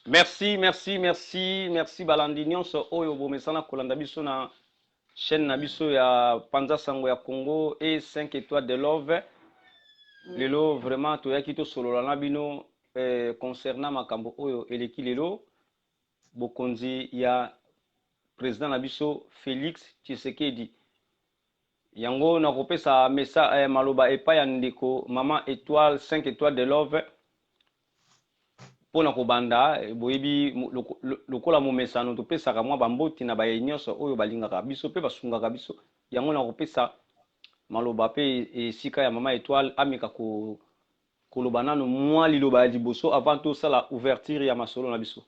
merci Balandi nyonso oyo bomesana kolanda biso na chaîne na biso ya Panza Sango ya Congo et 5 étoiles de love. Lelo vraiment toyaki to solola na bino concernant makambo oyo eleki lelo bokonzi ya président na biso Félix Tshisekedi. Yango na kopesa mesa maloba epa ya ndeko Mama Étoile 5 étoiles de love. Pona kobanda boyebi lokola momesano topesaka mwa bamboti na baye nyonso oyo balingaka biso pe basungaka biso yango na kopesa maloba pe esika ya Mama Étoile ameka koloba nano mwa liloba ya liboso avant tosala ouverture ya masolo na biso.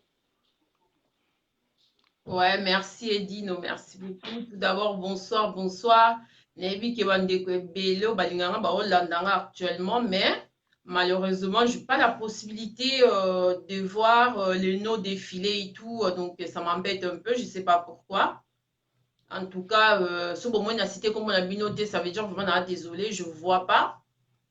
Ouais, merci Edino, merci beaucoup. Tout d'abord, bonsoir, bonsoir. Nebi Kebandeko Belo, Balinganga, Baolandanga actuellement, mais malheureusement, je n'ai pas la possibilité de voir les noms défiler et tout, donc ça m'embête un peu, je ne sais pas pourquoi. En tout cas, ce moment, a cité comme on a binoté, ça veut dire vraiment, désolé, je ne vois pas.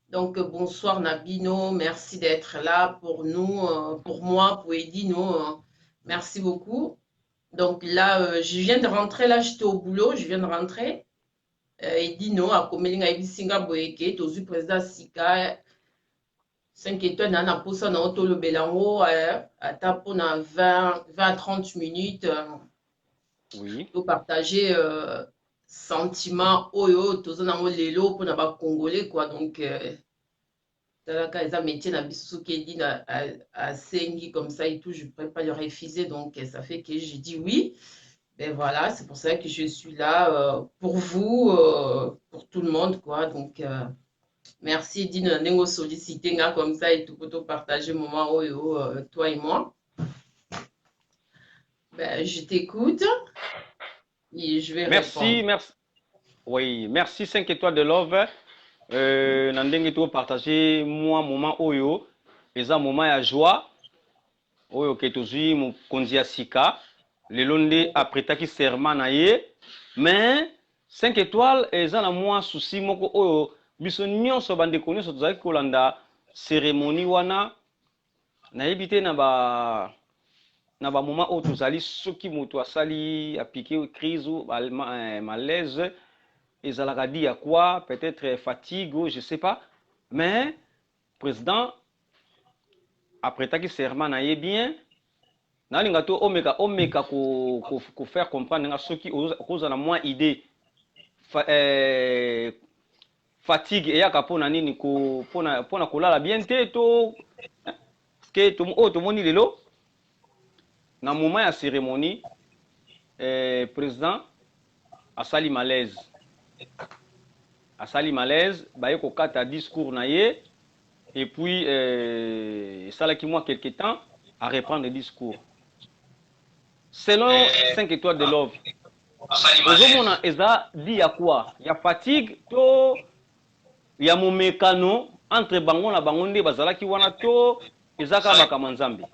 Donc, bonsoir Nabino, merci d'être là pour nous, pour moi, pour Edino. Merci beaucoup. Donc là, je viens de rentrer, là, j'étais au boulot, je viens de rentrer. Edino, à Komelinga, Ibisinga, Boeke, Tozu, président Sika, 5 étoiles, Nana, Posa, Naoto, le Belango, à Tapo, 20-30 minutes. Oui. Pour partager sentiments, Oyo, Tozo, Nango, Lelo, pour n'avoir Congolais, quoi. Donc, métier à Sengi comme ça et tout, je ne pourrais pas le refuser, donc ça fait que j'ai dit oui. Ben voilà, c'est pour ça que je suis là pour vous, pour tout le monde, quoi. Donc, merci Dino solliciter comme ça et tout pour partager moment toi et moi. Ben, je t'écoute et je vais répondre. Merci. Oui, merci 5 étoiles de love. Nandenge to partager moi moment oyo eza moment ya joie oyo ke tozui mokonzi ya sika lelo nde apretaki serment na ye mais 5 étoiles eza na mwa souci moko oyo biso nyonso bandeko nyonso tozalaki kolanda cérémonie wana nayebi te na ba moment oyo tozali soki moto asali apike crise ou malaise ezalaka dit à quoi peut-être fatigue ou je sais pas mais président apretaki serment na ye bien nalinga to omeka ko faire comprendre nga soki oza na moins idée fatigue eyaka pona nini pona kolala bien te to ke tomoni lelo na moment ya cérémonie président asali malaise baye kokata discours na ye et puis esalaki moi quelque temps à reprendre le discours selon 5 étoiles de love ozomona eza di ya quoi ya fatigue to ya momekano entre bango na bango nde bazalaki wana to ezaka makambo nzambe.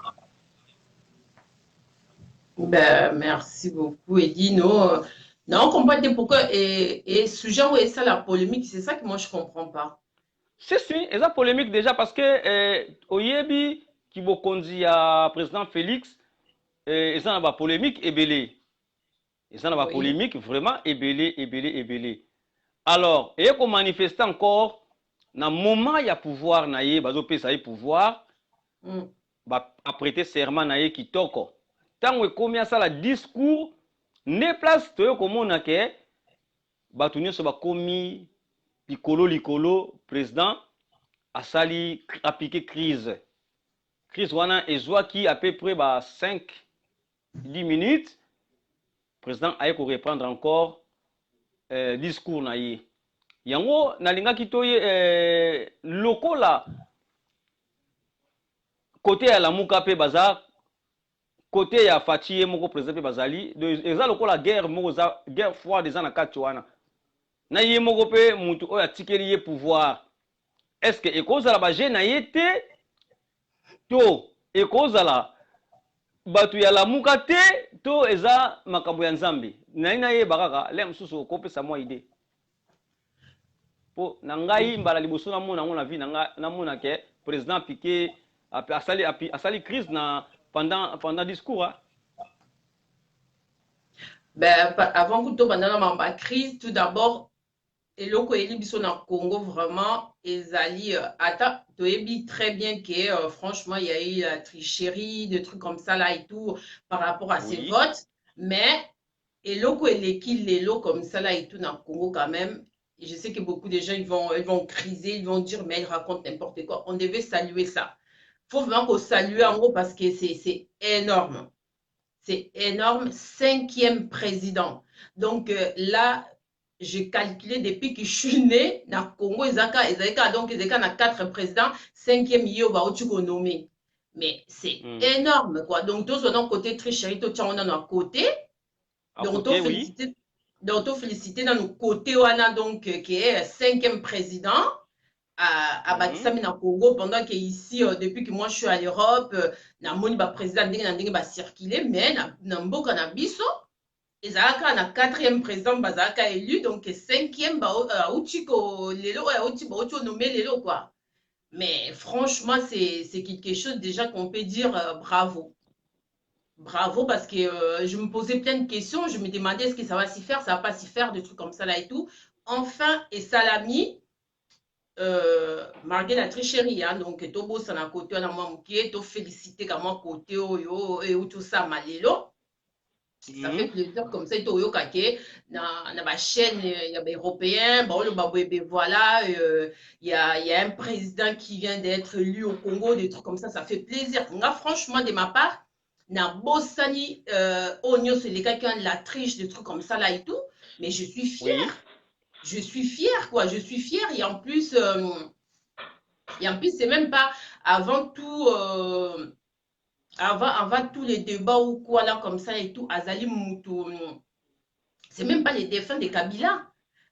Ben, merci beaucoup Edino. Non, on comprend pourquoi et sujet où est ça la polémique, c'est ça que moi je comprends pas. Si, et ça polémique déjà parce que Oyebi qui bokonzi ya président Félix et ça n'a pas polémique ebele. Et ça n'a pas polémique vraiment ebele. Alors, et qu'on manifeste encore na moment ya pouvoir na ye bazo pesa ye pouvoir ba apprêter serment na ye kitoko. Tango ekomi asala discours ne place toyo komona ke batu nyonso bakomi likolo président asali appliqué crise wana ezwaki à peu près 5-10 minutes président aye ko reprendre encore discours na ye yango nalingaki toye lokola côté ya lamuka pe baza côté ya Fachi moko président pe bazali eza lokola guerre moko za guerre froide eza na kati wana na ye moko pe mutu oyo atikeli ye pouvoir est-ce que ekozala baje na ye te to ekozala batu ya lamuka te to eza makambo ya nzambe na ye bakaka le mosusu okopesa mwa idée po na ngai mbala liboso na mona na vie na mona ke président piqué asali crise na pendant le discours. Hein. Ben, avant que tu pendant ma crise, tout d'abord, et le biso na Congo vraiment ezali ata toyebi très bien que franchement il y a eu la tricherie des trucs comme ça là et tout par rapport à ces Oui. votes mais et les lots comme ça là et tout na Congo quand même et je sais que beaucoup de gens ils vont criser ils vont dire mais ils racontent n'importe quoi on devait saluer ça faut vraiment qu'on salue en gros parce que c'est énorme c'est énorme 5e président donc là j'ai calculé depuis que je suis née, na Congo, donc ils ont 4 présidents, 5e yo ba nommé. Mais c'est énorme quoi. Donc tous on côté tricherie, tout on a côté. Donc Côté, oui. féliciter dans nos côtés wana donc qui est 5e président à Batisami na Congo pendant que ici depuis que moi je suis à l'Europe, na moni ba président ndenge ba circuler mais na mboka na biso ezalaka na 4e président bazalaka élu donc 5e auti lelo auti nommé lelo quoi mais franchement c'est quelque chose déjà qu'on peut dire bravo parce que je me posais plein de questions je me demandais est-ce que ça va s'y faire ça va pas s'y faire des trucs comme ça là et tout enfin et Salami malgré la tricherie hein, donc tobosana côté wana mwa mokie tofélicité ka mwa côté oyo euti osama lelo ça fait plaisir comme ça et oyoka ke na ba chaîne il y a européens bon le baboué voilà il y a un président qui vient d'être élu au Congo des trucs comme ça fait plaisir nga franchement de ma part na bosani onyo c'est les quelqu'un de la triche des trucs comme ça là et tout mais je suis fière oui. Je suis fière quoi je suis fière et en plus c'est même pas avant tout avant tous les débats ou quoi là comme ça et tout Azali Moutou c'est même pas les défunts de Kabila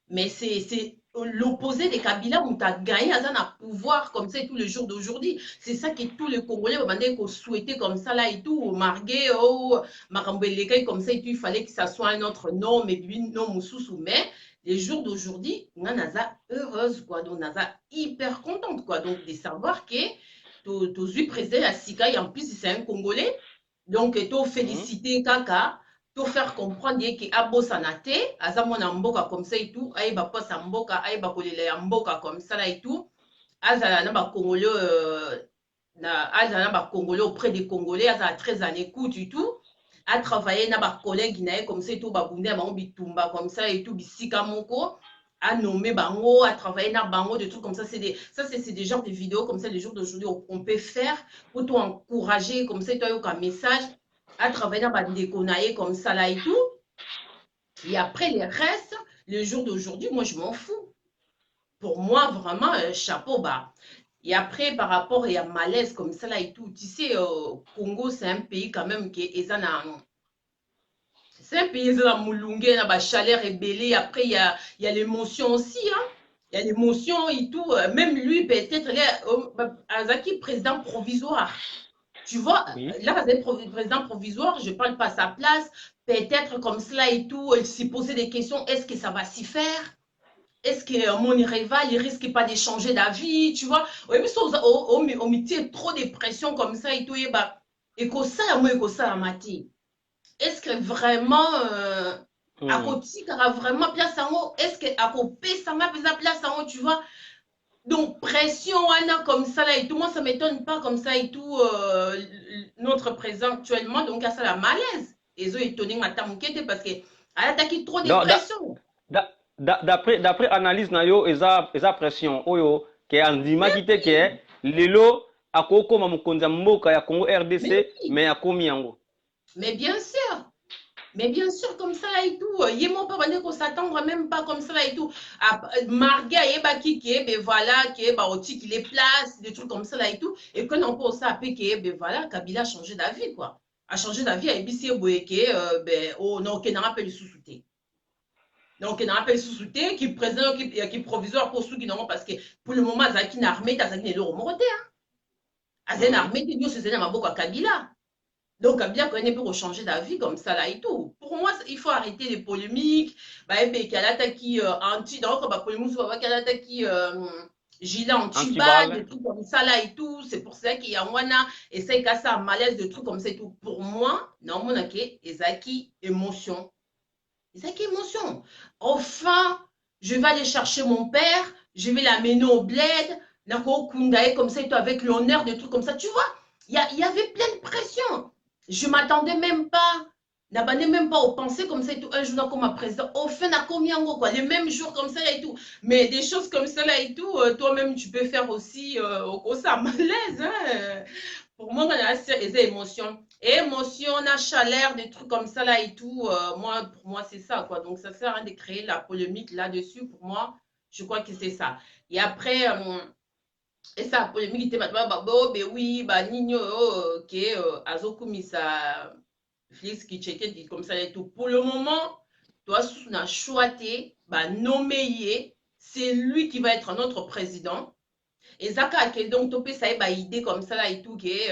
mais c'est l'opposé de Kabila où tu as gagné un pouvoir comme ça et tout le jour d'aujourd'hui c'est ça que tous les Congolais ont souhaité comme ça là et tout au Margué au Marambeleka comme ça et tout il fallait que ça soit un autre nom mais lui non Moussoussou mais les jours d'aujourd'hui on a heureuse quoi donc on a hyper contente quoi donc de savoir que tous 8 présidents à Sika et en plus c'est un Congolais donc tu féliciter Kaka tu faire comprendre que Abosanate azamona mboka comme ça et tout aïba posa mboka aïba kolela mboka comme ça là et tout azala na ba Congolais azala na ba Congolais auprès des Congolais azala très à l'écoute et tout a travaillé na ba collègues nae comme ça et tout ba bunda ba bitumba comme ça et tout bisika moko à nommer bango, à travailler dans bango, des trucs comme ça. C'est des genres de vidéos comme ça, les jours d'aujourd'hui, on peut faire pour t'encourager, comme ça, tu as un message, à travailler dans des déconaillés comme ça là et tout. Et après, les restes, les jours d'aujourd'hui, moi, je m'en fous. Pour moi, vraiment, chapeau bas. Et après, par rapport à malaise comme ça là et tout, tu sais, Congo, c'est un pays quand même qui est c'est un pays de Moulungue, il y a la chaleur ébélée. Après, il y a l'émotion aussi. Hein. Il y a l'émotion et tout. Même lui, peut-être, Azaki, président provisoire. Tu vois, oui. Là, président provisoire, je ne parle pas à sa place. Peut-être comme cela et tout, il s'y posait des questions. Est-ce que ça va s'y faire? Est-ce que mon rival, il risque pas de changer d'avis? Tu vois, on met trop de pression comme ça et tout. Et que ça, moi, que ça, Mati. Est-ce que vraiment à côté vraiment place en haut est-ce que à côté ça m'a place en haut tu vois donc pression comme ça là et tout moi ça m'étonne pas comme ça et tout notre président actuellement donc à ça la malaise ils ont étonné matamukete parce que elle attaque trop de pression d'après analyse na yo eza pression oyo ke andima kite ke lelo akoko mamukonza mboka ya Congo RDC mais akomi yango. Mais bien sûr, comme ça là et tout. Il n'y a pas qu'on s'attendre même pas comme ça là et tout. Marga et Baki qui ben voilà, qui est Baoti qui les place, des trucs comme ça là et tout. Et quand on pense à qui ben voilà, Kabila a changé d'avis quoi. A changé d'avis à Ebisi Boyeke, ben oh non, qui n'a rappelé sous-souté. Donc, il n'a rappelé sous-souté, qui présent, qui provisoire pour ceux qui n'ont parce que pour le moment, Zaki n'a armé, Zaki n'est le remonté. Azen armé, Dieu se sait à Kabila. Donc, bien qu'on ait pu changer d'avis comme ça là et tout. Pour moi, il faut arrêter les polémiques. Bah, qui a l'attaque anti, donc, bah, polémique, qui a l'attaque gilet anti-balle, Anti-balle. des trucs comme ça là et tout. C'est pour ça qu'il y a Wana et ça casse un malaise, de trucs comme ça et tout. Pour moi, non, mon aké, ezaki émotion. Ezaki émotion. Enfin, je vais aller chercher mon père, je vais l'amener au bled, Nako Kundae comme ça et tout, avec l'honneur, des trucs comme ça. Tu vois, il y avait plein de pression. Je m'attendais même pas. N'abandonnez même pas aux pensées comme ça et tout. Un jour, comme un président, au fin, à combien quoi, les mêmes jours comme ça et tout. Mais des choses comme ça là et tout, toi-même, tu peux faire aussi au ça malaise. Hein. Pour moi, on a des émotions. Et émotion, on a chaleur, des trucs comme ça là et tout. Moi, pour moi, c'est ça quoi. Donc, ça sert à rien de créer la polémique là-dessus. Pour moi, je crois que c'est ça. Et après, et ça, polémique était maintenant, bah, bon, ben oui, bah, Nino, ok, Azokumisa. Félix Kitcheke dit comme ça et tout. Pour le moment, toi, on a choisi, bah, nommé, c'est lui qui va être notre président. Et Zaka, donc, topé, ça y est, bah, idée comme ça là et tout, qui est,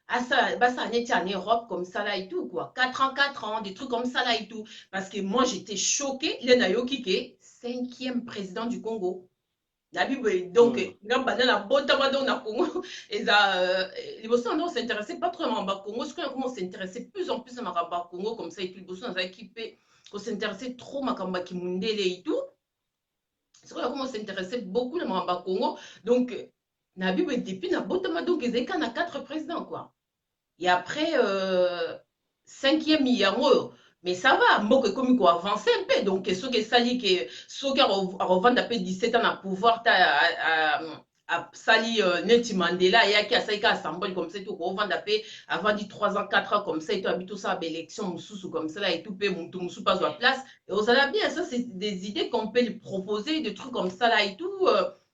ça, bah, ça en était en Europe comme ça là et tout, quoi. 4 ans, des trucs comme ça là et tout. Parce que moi, j'étais choquée. Il y a Nayoki qui est 5e président du Congo. La Bible, donc, la Congo, et ça, les Bossons, on s'intéressait pas trop à Congo. Ce qu'on s'intéressait plus en plus à Congo, comme ça, et tout, les Bossons, on équipé, on s'intéressait trop à Makamba Kimundele et tout. C'est qu'on on s'intéressait beaucoup à Makamba Congo. Donc, la Bible, depuis, na Botama, donc, ils étaient 4 présidents, quoi. Et après, 5e, il y a mais ça va, moi, comme il avance un peu. Donc, ce qui est sali, ce qui a revenu peu 17 ans à pouvoir, à sali Neti Mandela, et qui a sali à Sambol comme ça, tout, revendre peu, avant dit 3 ans, 4 ans comme ça, et tout, habite tout ça, à l'élection, sous comme ça, là, et tout, paye, mon sous pas à place. Et on s'en bien, ça, c'est des idées qu'on peut lui proposer, des trucs comme ça, là, et tout,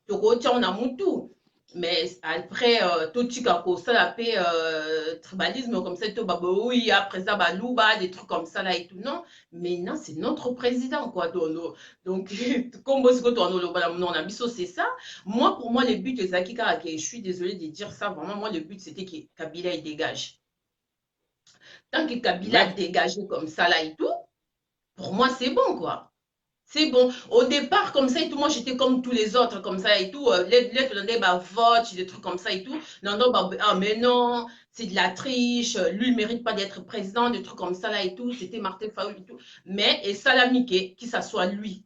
donc, on a mon tout. Mais après, tout ça la paix, tribalisme comme ça, tout, bah, oui, après ça, bah, louba, des trucs comme ça là et tout. Non, mais non, c'est notre président, quoi. Donc, comme on a mis c'est ça. Moi, pour moi, le but de Zaki Karake, je suis désolée de dire ça, vraiment, moi, le but, c'était que Kabila, il dégage. Tant que Kabila dégage comme ça là et tout, pour moi, c'est bon, quoi. C'est bon. Au départ, comme ça et tout, moi j'étais comme tous les autres, comme ça et tout. Les donnaient bah, vote, des trucs comme ça et tout. Non, non, bah, ah, mais non, c'est de la triche. Lui, il ne mérite pas d'être président, des trucs comme ça là et tout. C'était Martin Fayoul et tout. Mais, et Salamike, qui ça soit lui.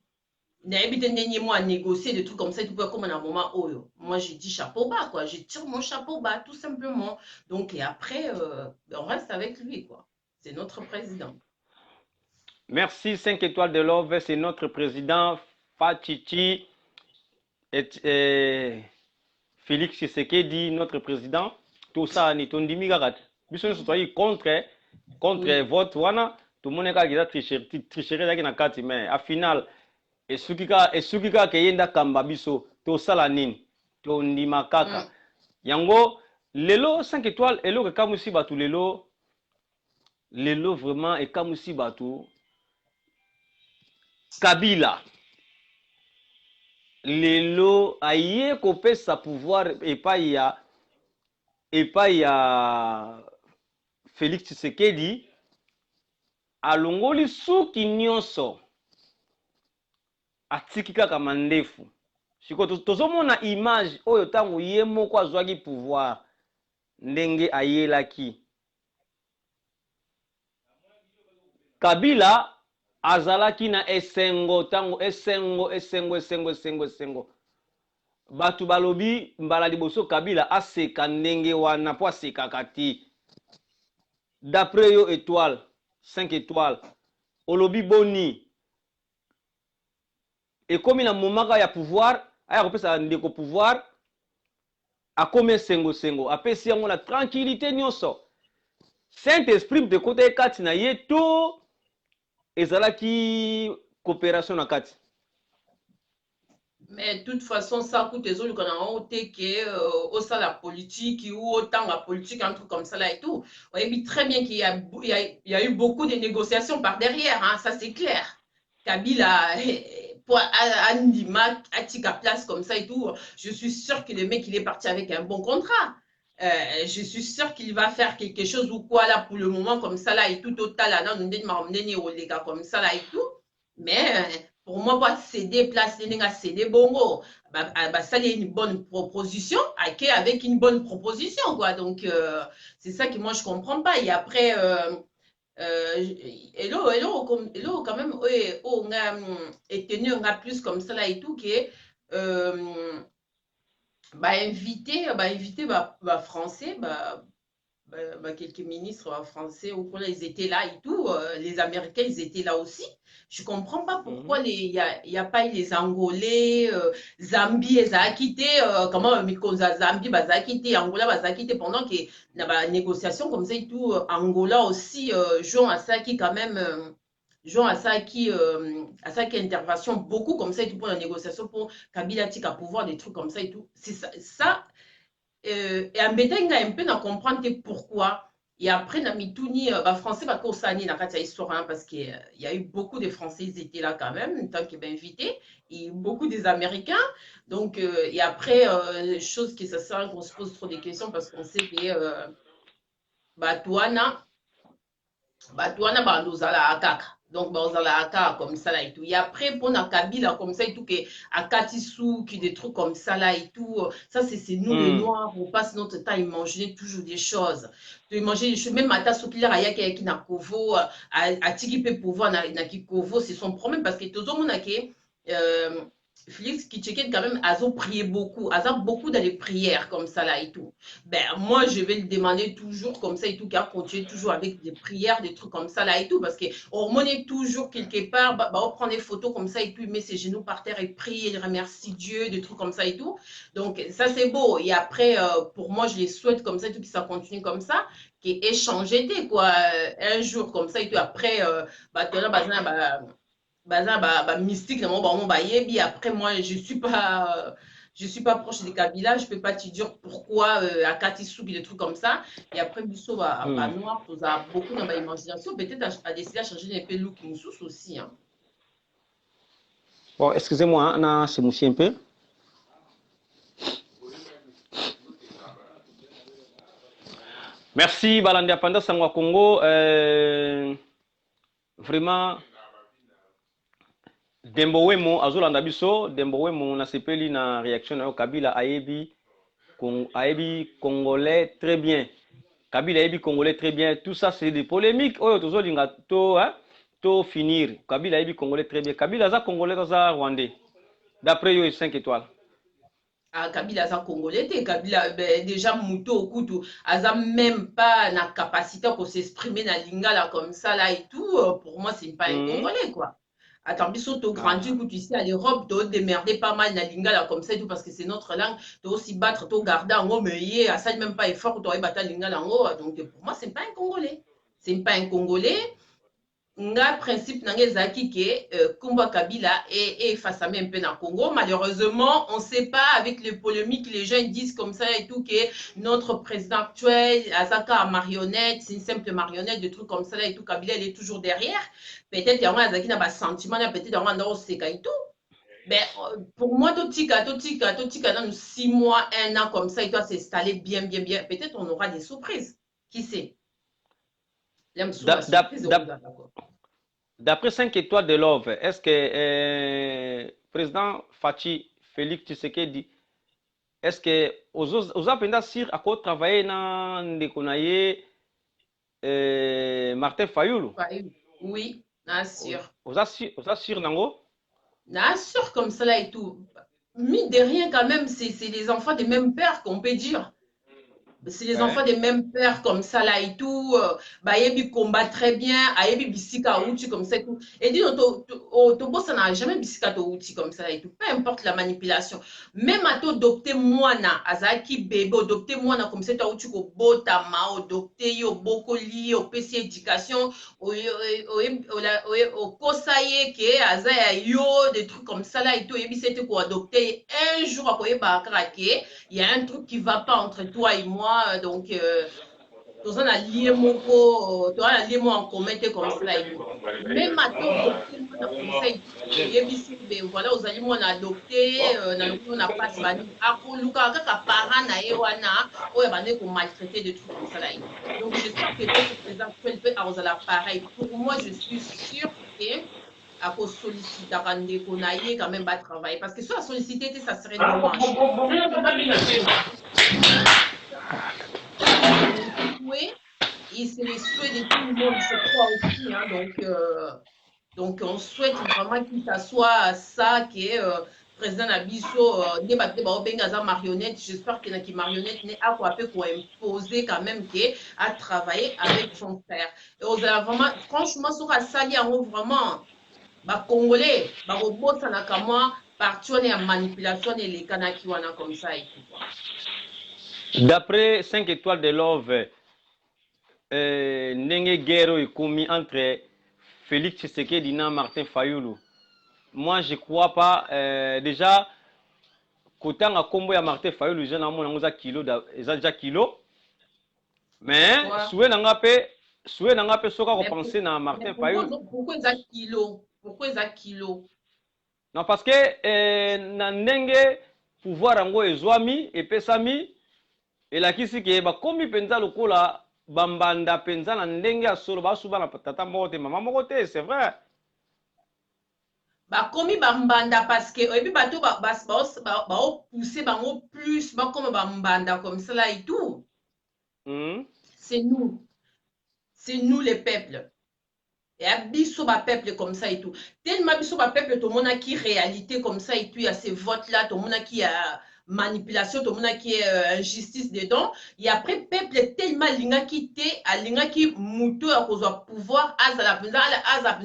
Moi à négocier des trucs comme ça et tout, comme à un moment, oh, moi j'ai dit chapeau bas, quoi. Je tire mon chapeau bas, tout simplement. Donc, et après, on reste avec lui, quoi. C'est notre président. Merci 5 étoiles de l'Ove, c'est notre président Fatiti et Félix Tshisekedi, notre président. Tout ça, ni ton dimi gagat. Biso soyez contre vote wana, tout le monde a tricherie na kati mais à final et sukika ke yenda kamba biso to sala nini to ndima kaka. Yango lelo 5 étoiles elo ke kamusi batu lelo vraiment et kamusi batu Kabila lelo aye kopesa pouvoir epai ya Félix Tshisekedi alongoli suki nyonso atiki kaka mandefu siko tozomona image oyo ntango ye moko azwaki pouvoir ndenge ayelaki Kabila azalaki na esengo ntango esengo batu balobi mbala liboso Kabila aseka ndenge wana po asekaka te d'après yo étoile 5 étoiles olobi boni ekomi na momaka ya pouvoir aya kopesa ndeko pouvoir akomi esengo apesi yango na tranquillité nyonso Saint-Esprit de côté kati na ye to ezalaki coopération na kati. Mais de toute façon, ça coûte des autres qu'on a ôté au sein de la politique ou autant la politique, un truc comme ça là et tout. On a vu très bien qu'il y a eu beaucoup de négociations par derrière, hein, ça c'est clair. Kabila, pour Andima, à place comme ça et tout, je suis sûre que le mec il est parti avec un bon contrat. Je suis sûre qu'il va faire quelque chose ou quoi là pour le moment comme ça là et tout total là, non, on dit les gars comme ça là et tout. Mais pour moi, pas céder place, céder bongo. Ça y est une bonne proposition, avec une bonne proposition, quoi. Donc, c'est ça que moi, je comprends pas. Et après, hello, quand même, on a tenu un plus comme ça là et tout, qui est inviter français, quelques ministres français ou quoi, ils étaient là et tout. Les Américains, ils étaient là aussi. Je comprends pas pourquoi il y a pas eu les Angolais, Zambie, ils ont quitté, comment, Zambie, ils ont quitté, Angola, ils ont quitté pendant qu'il y a une négociation comme ça et tout. Angola aussi, Jean Assaki, quand même, Jean Assaki, intervention beaucoup comme ça et tout pour la négociation pour Kabila Tika pouvoir, des trucs comme ça et tout. C'est ça et embêtant un peu de comprendre pourquoi. Et après, na mituni, français, kosani na kati ya histoire, parce qu'il y a eu beaucoup de Français, ils étaient là quand même, tant qu'ils invités, et beaucoup des Américains. Donc, et après, chose qui ça sert qu'on se pose trop de questions parce qu'on sait que Batouana, nous allons à Kaka. Donc, on à Kaka comme ça là et tout. Et après, pour la Kabila comme ça et tout, à Katisou, qui des trucs comme ça là et tout. Ça, c'est nous les Noirs, on passe notre temps à imaginer toujours des choses. De imaginer des choses. Même à Tassoukila, il y a qui n'a Kovo, à Tigipe pouvoir, na Kovo, c'est son problème parce que tout le monde a qui. Félix Kitcheken, quand même, a prié beaucoup, a beaucoup dans les prières comme ça là et tout. Ben, moi, je vais le demander toujours comme ça et tout, car continuer toujours avec des prières, des trucs comme ça là et tout, parce qu'on est toujours quelque part, on prend des photos comme ça et tout, il met ses genoux par terre et prie, il remercie Dieu, des trucs comme ça et tout. Donc, ça, c'est beau. Et après, pour moi, je les souhaite comme ça et tout, que ça continue comme ça, qui échanger quoi, un jour comme ça et tout. Après, mystique après moi je suis pas proche des Kabila, je peux pas te dire pourquoi à Katisou des trucs comme ça et après Bissot noir tu as beaucoup dans ma imagination peut-être à décider à changer un peu look Moussous aussi hein. Bon, excusez-moi, on a se moucher un peu. Merci Balandia Panda Sangwa Congo. Vraiment Dembo Wemo azolanda biso Dembo Wemo na sepeli na réaction na Kabila ayebi congolais très bien. Kabila ayebi congolais très bien. Tout ça c'est des polémiques. Oyo tozolinga to finir. Kabila ayebi congolais très bien. Kabila za congolais za rwandais. D'après yo 5 étoiles. Kabila aza congolais te Kabila déjà Mouto Okutu aza même pas na capacité de s'exprimer na lingala comme ça là et tout pour moi c'est pas un congolais quoi. Attends, biso to grandi tu ici à l'Europe, to démerder pas mal na lingala comme ça et tout parce que c'est notre langue, to aussi battre, to garder en haut, mais ça même pas effort, to battre lingala en haut, donc pour moi c'est pas un congolais. C'est pas un congolais. Nga principe nanga ezaki ke Kumba Kabila est face à même peu dans Congo. Malheureusement, on ne sait pas avec les polémiques, les gens disent comme ça et tout que notre président actuel, Azaka marionnette, c'est une simple marionnette, des trucs comme ça là et tout. Kabila il est toujours derrière. Peut-être qu'il y a un Azaki n'a sentiment, peut-être qu'il y a un Seka et tout. Mais pour moi, Totika, dans 6 mois, 1 an comme ça, il doit s'installer bien. Peut-être on aura des surprises. Qui sait? D'après 5 étoiles de Love, est-ce que président Fachi Félix Tshisekedi, est-ce que vous avez sûr à quoi travailler dans Ndekonaye Martin Fayoulou? Oui, bien sûr. Vous avez sûr, Nango? Bien sûr, comme ça là et tout. Mine de rien, quand même, c'est les enfants des mêmes pères qu'on peut dire. C'est les enfants des mêmes pères comme ça là et tout. Yebi combat très bien. Yebi bisika outi comme ça et tout. Et dit, Tobo, ça n'a jamais bisika to outi comme ça là et tout. Peu importe la manipulation. Même à to adopter moi na azaki bébé, adopter moi na comme ça to outi ko bota ma, adopter yo boko li, au PC éducation, au kosaye ke azaya yo, des trucs comme ça là et tout. Yebi c'était ko adopter un jour à koyeba craquer. Il y a un truc qui va pas entre toi et moi. Donc tu as lié mon en commun comme ça même à voilà aux aliments on a adopté on a pas luka kaka parent na ye wana oyo bande ko maltraiter des trucs comme ça là donc j'espère que le président peut arroser l'appareil pour moi je suis sûre que à solliciter qu'on aille quand même pas travailler. Parce que si la sollicité, ça serait dommage. Oui, et c'est les souhaits de tout le monde, je crois aussi. Hein, donc, on souhaite vraiment qu'il s'assoit ça, que président Nabiso, débattre de marionnette. J'espère que la marionnette n'est à quoi imposer quand même à travailler avec son frère. Et vraiment, franchement, sur la salle, vraiment, Congolais, robot, ça n'a qu'à moi, partir en manipulation et les kanaki wana comme ça et tout. D'après 5 étoiles de Love, Nenge Guerrero est commis entre Félix Tshisekedi et Martin Fayoulou. Moi, je ne crois pas. Déjà, côté de combo ya Martin Fayoulou, je n'ai kilo, déjà kilo. Mais, souhait n'a pas soka repenser na Martin Fayoulou. Pourquoi ça kilo? Pourquoi ça kilo? Non, parce que na ndenge pouvoir yango ezwami epesami elakisi ke bakomi penza lokola bambanda penza na ndenge ya solo basuba na tata moko te mama moko te, c'est vrai. Bakomi bambanda parce que et puis bato pousser bango plus comme bambanda comme ça là et tout. C'est nous les peuples. Et à biso ba peuple comme ça et tout. Tellement biso ba peuple tout le monde qui réalité comme ça et tout, il y a ces votes là, tout le monde qui a manipulation, tout le monde qui est injustice dedans. Et après peuple tellement linga qui té, a linga qui muto à cause du pouvoir, azala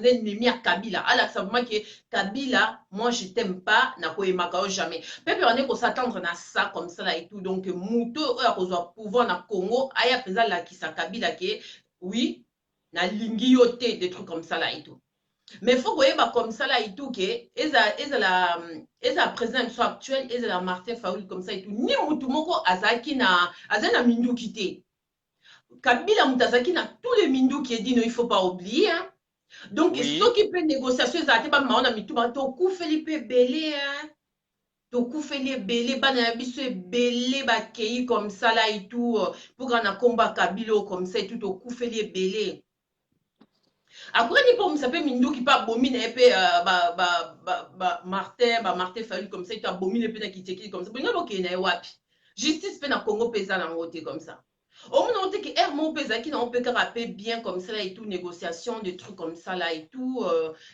nemi à Kabila. Alors ça vraiment que Kabila, moi je t'aime pas, na ko emakao jamais. Peuple on est qu'on s'attendre à ça comme ça là et tout. Donc muto à cause du pouvoir na Congo, aya pesa la qui sa Kabila qui oui. Na lingi yote des trucs comme ça là et tout. Mais il faut que comme ça là et tout que eza président actuel eza Martin Fayoulou comme ça et tout. Ni mutu moko azaki na mindu kité. Kabila mutazaki na tous les mindu qui dit non, il faut pas oublier hein. Donc oui. Ceux qui peuvent négociation ezati ba maona mitu ba to ku Felipe belé hein. Toku feli belé bana biso belé ba kei comme ça là et tout pour qu'on a combat Kabilo comme ça et tout toku feli belé. Après, il faut me Mindou qui pas bomine et puis Martin Fayoulou comme ça, il t'a bomine et puis qui comme ça. Bon, il y a wapi. Justice fait na Congo paysan en côté comme ça. Au moins, on dit que Hermon paysan qui n'a pas qu'à rappeler bien comme ça là et tout, négociation, des trucs comme ça là et tout,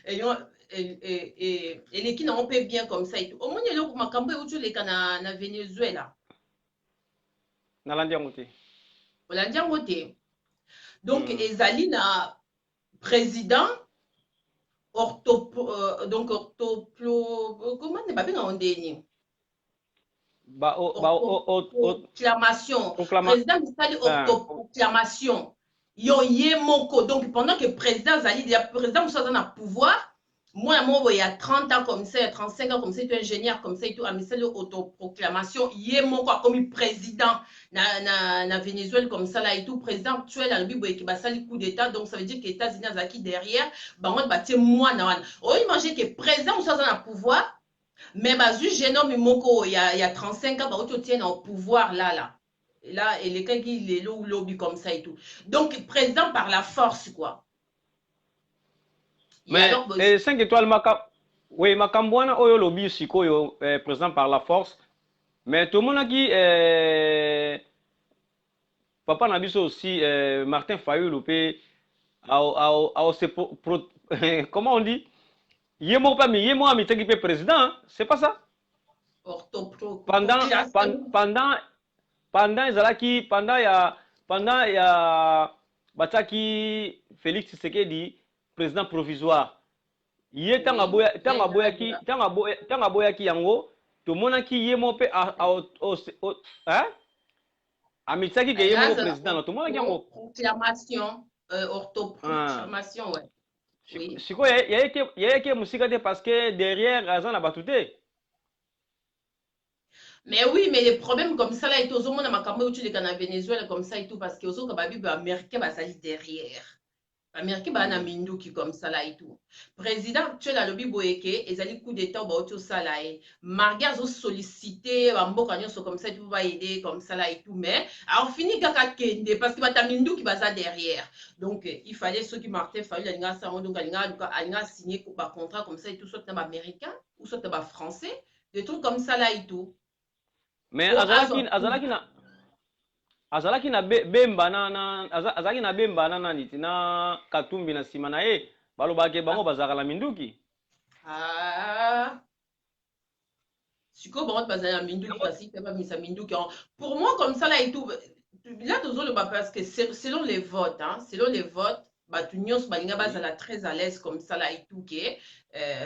et les qui n'ont pas bien comme ça et tout. Au moins, il y a ma campagne où tu les na Venezuela. Na l'Andiangote. L'Andiangote. Donc, Ezali na président donc comment ne pas bien on dit proclamation président misali proclamation yo yemoko donc pendant que président Zali président Moussa na pouvoir moi il y a 30 ans comme ça, il y a 35 ans comme ça, tu es ingénieur comme ça et tout, à misali autoproclamation yemoko comme président na Venezuela comme ça là et tout, président actuel à l'Obi qui basali coup d'état, donc ça veut dire que les États-Unis zaki derrière, bah on bâtir moi na wan. On imagine que président Moussa na pouvoir, mais bah juste jeune homme moko il y a 35 ans, bah tu tiens au pouvoir là. Et là, et les cas qui les lobby comme ça et tout. Donc président par la force quoi. Mais 5 étoiles oui, Makambouana oyo lobby sikoyo président par la force. Mais tout le monde a dit papa Nabiso aussi Martin Fayoulou comment on dit yemo pas mais yemo ami qui président, c'est pas ça. Pendant Zalaki pendant ya bataki Félix Tshisekedi président provisoire. Yé tanga boya ki yango to mona ki yemo pe hein amitaki ke yemo président to mona ki yango proclamation proclamation ouais. Oui. Siko yeke musika te parce que derrière azana batute. Mais oui, mais les problèmes comme ça là et tout au monde na makambo tu les kana Venezuela comme ça et tout parce que aux autres babi américain basali derrière. Américain ba na minduki comme ça là et tout. Président actuel à lobby boyeke, ezali coup d'état ba auto salaé. Marga zo sollicité ba mboka nyonso comme ça tout va aider comme ça là et tout mais alors fini kaka kende parce que ba ta minduki baza derrière. Donc il fallait ceux qui Martin Fayulu alinga ça donc alinga signer ba contrat comme ça et tout soit na ba américain ou soit na ba français, des trucs comme ça là et tout. Mais Pour azalaki na bemba azalaki na bemba na nani na Katumbi na sima na ye balobaki bango bazaka la minduki. Ah, sikoyo bango bazali na minduki kasi mpe bamisa minduki pour moi comme ça là et tout là tozoloba parce que selon les votes hein, selon les votes bato nyonso balinga bazala très à l'aise comme ça là et tout ke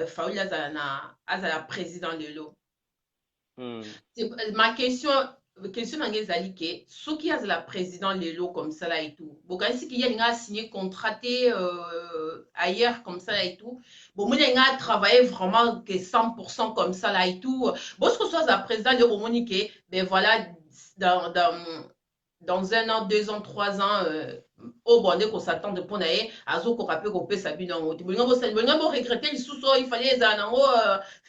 Fayulu azala président lelo. Ma question nanga ezali ke soki azala président lelo comme ça là et tout bokanisi ki ye alinga asigné contrat te ailleurs comme ça là et tout bomoni alinga atravailler vraiment que 100% comme ça là et tout bosiko so azala président lelo bomoni ke ben voilà dans 1 an 2 ans 3 ans oyo bonde kosatande mpo na ye azokoka mpe kopesa bino yango te bolinga boregrete lisusu oyo ifale ezala nango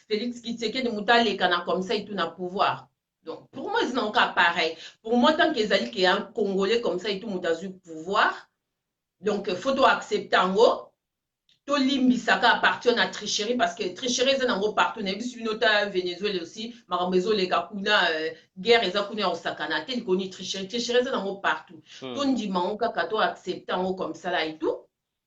Félix Tshisekedi moto alekana comme ça et tout na pouvoir. Donc, pour moi, c'est encore pareil. Pour moi, tant qu'ils allaient qu'il y a un Congolais comme ça et tout, le monde pouvoir. Donc, il faut accepter en gros. To limbisaka appartient à tricherie parce que tricherie c'est en gros partout. On a vu une autre Venezuela aussi, Marambezo les Kakuna guerre et Zakuna au Sakana, tel qu'on y tricherie c'est en gros partout. To ndimango kakato accepter en gros comme ça là et tout.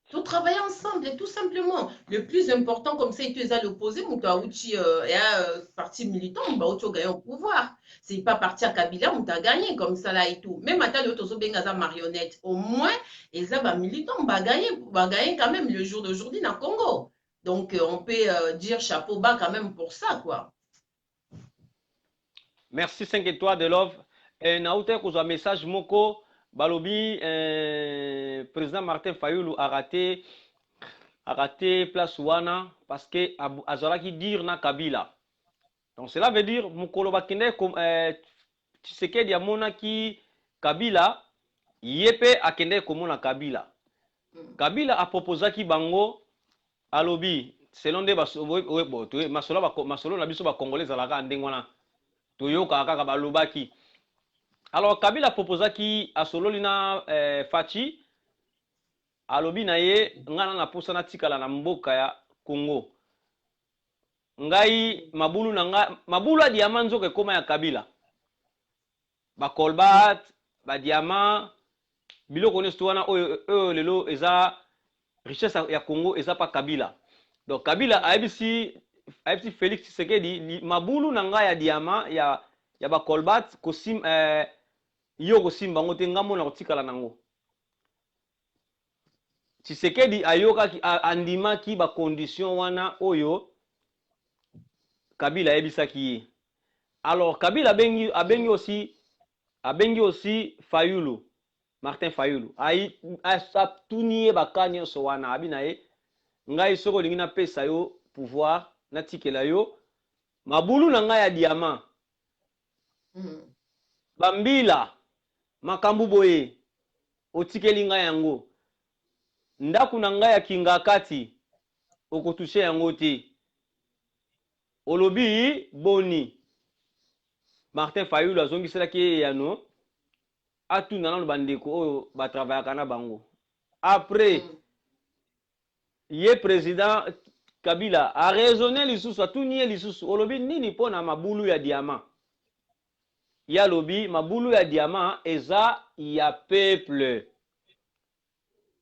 Tout travailler ensemble, tout simplement. Le plus important, comme ça, il te à l'opposé, Moutaouchi et un parti militant, Moutaouchi a gagné au pouvoir. C'est pas parti à Kabila, on a gagné comme ça là et tout. Même à l'autre bengaza marionnette, au moins, les militants, on va gagner quand même le jour d'aujourd'hui dans le Congo. Donc, on peut dire chapeau bas quand même pour ça, quoi. Merci 5 étoiles de love. Et naouté un message moko. Balobi, président Martin Fayulu a raté place Wana parce que Azalaki dire na Kabila. Donc cela veut dire Mukolo Bakinde Tshisekedi amona ki Kabila yepe akende komona Kabila. Kabila a proposé ki bango alobi selon de masolo na biso ba congolais zalaka ndengwana toyoka kaka balobaki. Alors Kabila a proposé qui a solo lina Fachi alobi na ye ngana na posa na tikala na mboka ya Congo. Ngai mabulu na nga mabulu a diamant nzoke koma ya Kabila. Ba colbat, ba diamant biloko nesto wana oyo lelo eza richesse ya Congo eza pa Kabila. Donc Kabila a ebisi Félix Tshisekedi mabulu na nga ya diamant ya ba colbat kosim yo kosimba ngo te ngambo na kotikala nango. Tshisekedi ayoka andimaki ba condition wana oyo Kabila ebisaki ye. Alors Kabila abengi aussi Fayulu, Martin Fayulu. Asatuniye bakanya so wana abina ye ngai soko lingina pesa yo pouvoir na tikela yo mabulu na ngai ya diamant. Bambila makambu boye otikeli ngai yango ndaku na ngai ya kingakati okotushe yango te olobi boni. Martin Fayulu azongiselaki yano atuna nano bandeko oyo batravaillaka na bango après ye président Kabila a raisonné lisusu atunie lisusu olobi nini pona mabulu ya diamant ya lobi mabulu ya diamant eza ya peuple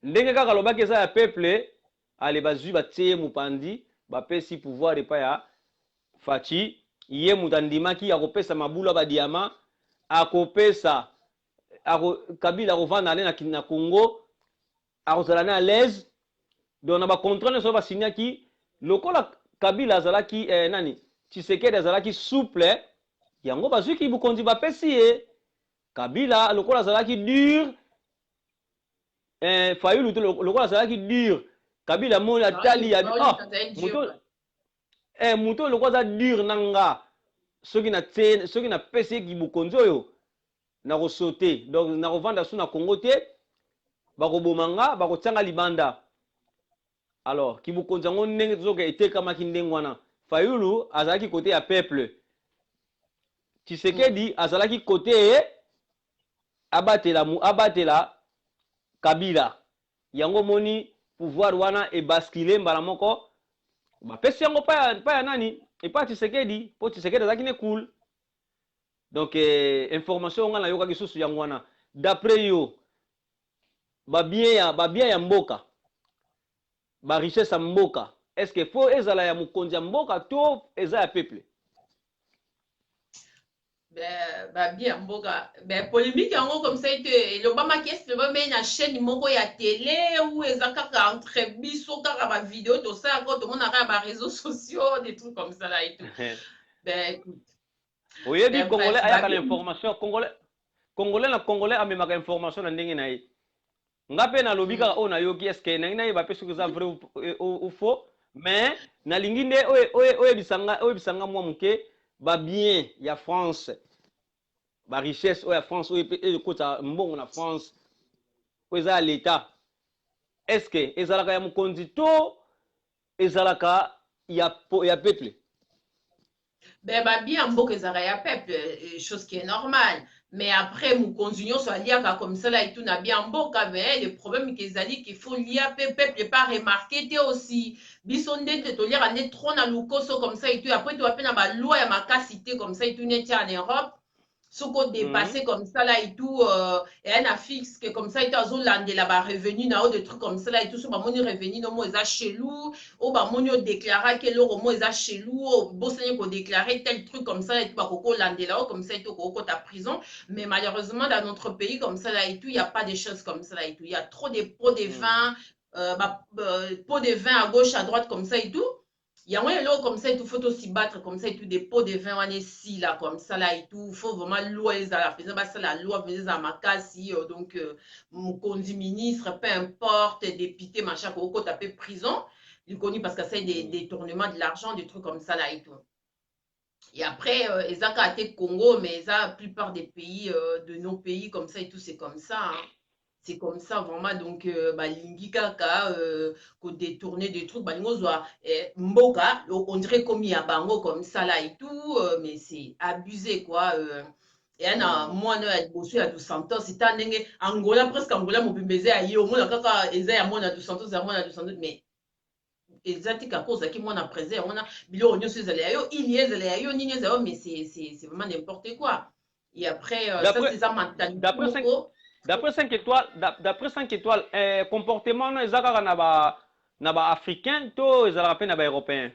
ndenge kaka lobaki eza ya peuple ale bazwi batie mupandi bapesi pouvoir epa ya Fachi ye mutandimaki akopesa mabulu ba diamant akopesa Kabila akovanda ale na Congo akozala na l'aise donc na ba contrat ne so ba signaki lokola Kabila azalaki nani Tshisekedi azalaki souple yango bazwiki bukonzi bapesi ye Kabila lokola azalaki dur Fayulu lokola azalaki dur Kabila moni atali ya muto lokola dur nanga soki na pesi ki bukonzi oyo na kosote donc na kovanda su na Congo te bakobomanga bakotianga libanda. Alors kibukonzi yango ndenge tozoka etekamaki ndenge wana. Fayulu azalaki côté ya peuple. Tshisekedi azalaki côté abatela Kabila. Yango moni pouvoir wana e basculer mbala moko. Bapesi yango pa ya nani? Et pas Tshisekedi, po Tshisekedi azalaki ne cool. Donc information nga na yoka kisusu yango wana. D'après yo ba bien ya mboka. Ba richesse ya mboka. Est-ce que faut ezala ya mukonzi ya mboka to eza ya peuple? Bien mboka polémique yango comme ça ete lobama kesi lobama na chaîne moko ya télé ou eza kaka entre biso kaka ba vidéo to ça ko to mona ka ba réseaux sociaux des trucs comme ça là et tout. Écoute. Oui, dit congolais ayaka l'information congolais na congolais amemaka information na ndenge na ye. Ngape na lobi kaka o na yoki est-ce que na ye ba peso que ça vrai ou faux, mais na linginde oye bisanga mwa muke ba bien ya France. Ba richesse oya France oye kota mbongo na France. Oza l'état. Est-ce que ezalaka ya mukonzi to ezalaka ya peuple? Ba bien mboka ezalaka ya peuple, chose qui est normale. Mais après, nous continuons sur l'IA comme ça là et tout n'a bien mboka, mais le problème qu'ils a dit qu'il faut l'IA peuple pas remarquer aussi. Bisonde te lire en trop na lukoso comme ça et tout. Après tu as peine à loi ya makasité comme ça et tout net en Europe. Ce qu'on dépassé comme ça là et tout, et un affixe que comme ça, il a zolande là-bas revenu, na des trucs comme ça là et tout, ce bah mon revenu, non, moi, ils a chez nous, ou bah mon déclaré que l'euro, moi, ils a chez nous, ou bon, c'est qu'on déclarer tel truc comme ça et tout, bah, coco lande là, comme ça et tout, coco ta prison, mais malheureusement, dans notre pays comme ça là et tout, il n'y a pas des choses comme ça là et tout, il y a trop de pots de vin, pots de vin à gauche, à droite comme ça et tout. Il y a un lot comme ça, il faut aussi battre comme ça, et tout des pots de vin, on est si là, comme ça là et tout. Il faut vraiment louer à la faisant, ça la loi venait à ma casse, donc mon conduit ministre, peu importe, député, machin, qu'on taper prison, il connu parce que c'est des détournements de l'argent, des trucs comme ça là et tout. Et après, ils ont été Congo, mais la plupart des pays, de nos pays comme ça et tout, c'est comme ça. Hein. C'est comme ça vraiment donc lingi kaka ko détourner des trucs mboka on dirait comme il y a bango comme ça là et tout mais c'est abusé quoi et un moi na bosso ya 200 ans c'est un Angola presque Angola mo bembeze ayi au moins kaka eza ya moi na 200 ans moi na 200 mais exactement à cause qui moi na présent on a bilo onyo se zale yo il y ezale yo nini ezale mais c'est vraiment n'importe quoi et après ça c'est ça mentalité D'après 5 étoiles, comportement non ezaka na ba africain to ezala pe na ba européen.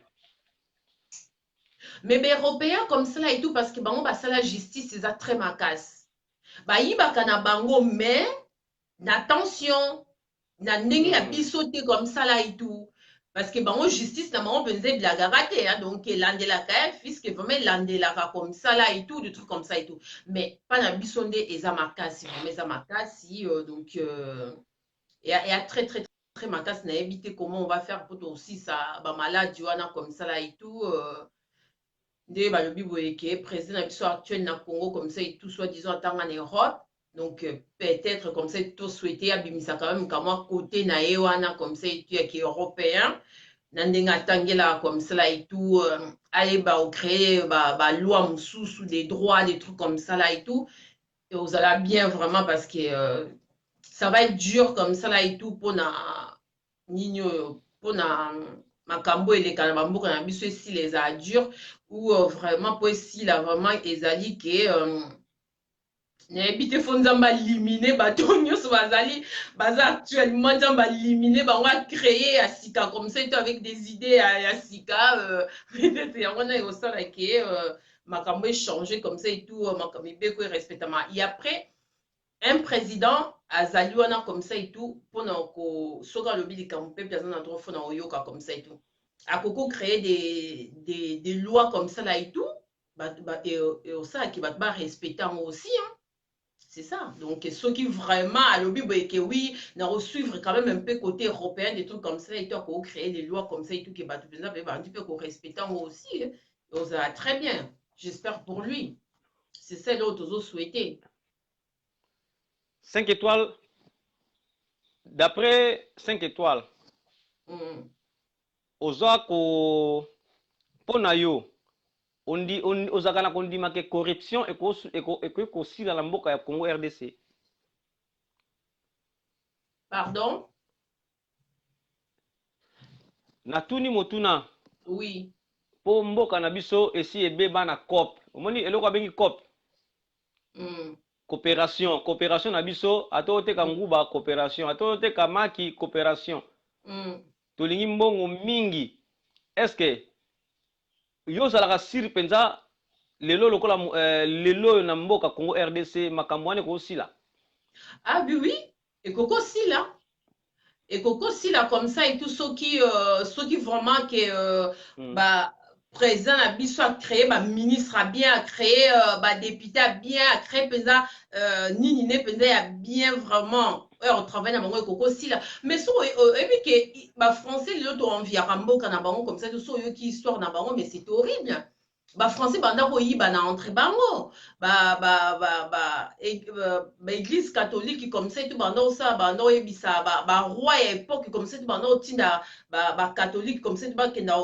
Mais les européens comme ça là et tout parce que bango ba la justice c'est très macasse. Ba yibaka na bango mais attention na ndenge ya bisoté comme ça là et tout. Parce que bango justice na bango penze blaga raté hein donc landela ka fisque vraiment landela comme ça là et tout des trucs comme ça et tout. Mais pas na bisonde eza makasi mais eza makasi donc et à très très très makasi na éviter comment on va faire pour aussi ça ba maladie wana comme ça là et tout nde balobi boye ke président na biso actuel na Congo comme ça et tout soit disant tant en Europe. Donc, peut-être comme ça, tout souhaité abimisa quand même comme côté na wana comme ça et tout qui est européen. Nandenga tangela comme ça et tout. Allez bah créer bah loi sous des droits des trucs comme ça là et tout. Et vous allez bien vraiment parce que ça va être dur comme ça là et tout pour na nino pour na makambo et les kanabambo quand on a biso si les a dur ou vraiment pour si là vraiment ezali que n'habite fo nzamba éliminer bato nyonso baza actuellement nzamba éliminer bango a créer ya sika comme ça et avec des idées ya sika peut-être yango na ekosala ke makambo échanger comme ça et tout makambo ebeko respectama et après un président azali wana comme ça et tout mpona soki alobi likambo mpe aza na droit fo na oyoka comme ça et tout akoko créer des lois comme ça là et tout et osalaki bato barespecte yango aussi hein. C'est ça. Donc, ceux qui vraiment, à l'objet, que oui, nous suivre quand même un peu côté européen, des trucs comme ça, et tout, qu'on crée des lois comme ça, et tout, qui battent un petit peu qu'on respecte aussi. Donc, ça va très bien. J'espère pour lui. C'est ça l'autre, souhaité. 5 étoiles. d'après 5 étoiles oza ko pona yo ozaka na kondima ke corruption ekoki kosila na mboka ya Congo RDC. Pardon? Natuni motuna. Oui. Po mboka na biso esi ebeba na COP. Omoni eloko abengi COP. Coopération na biso atoteka nguba coopération, atoteka maki coopération. Tolingi mbongo mingi. Est-ce que yo zalaka sir penza lelo lokola lelo na mboka Congo RDC makambo wane ko sila? Ah oui oui, et Coco sila. Et Coco sila comme ça et tout ceux qui vraiment que bah président a biso a créé, bah ministre a bien créé, bah député a bien créé, penza nini ne penza a bien vraiment on travaille dans bango Coco sila. Mais so et puis que bah français l'autre environnement kana bango comme ça tout so yo qui histoire na bango mais c'est horrible. Ba français banda ko yiba na entre bango église catholique comme ça tout banda ça banda yebisa ba roi époque comme ça tout banda tinda ba catholique comme ça tout ba kenda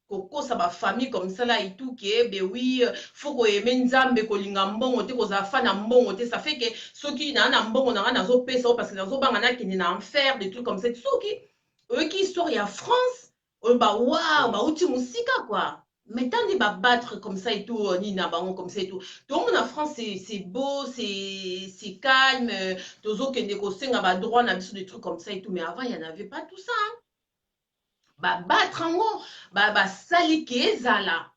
ko sa ba famille comme ça là et tout que be oui faut ko aimer nzambe ko linga mbongo te ko za fa na mbongo te ça fait que soki na mbongo na zo pesa parce que na zo banga na kini na enfer des trucs comme ça soki eux qui histoire ya France ba waouh ba uti musika quoi. Mais tant de battre comme ça et tout, ni nabango comme ça et tout. Tout le monde en France, c'est beau, c'est calme. Tous autres qui négocient à droit, on a des trucs comme ça et tout. Mais avant, il n'y en avait pas tout ça. Hein. Bah, battre en haut, bah, saliquer, zala.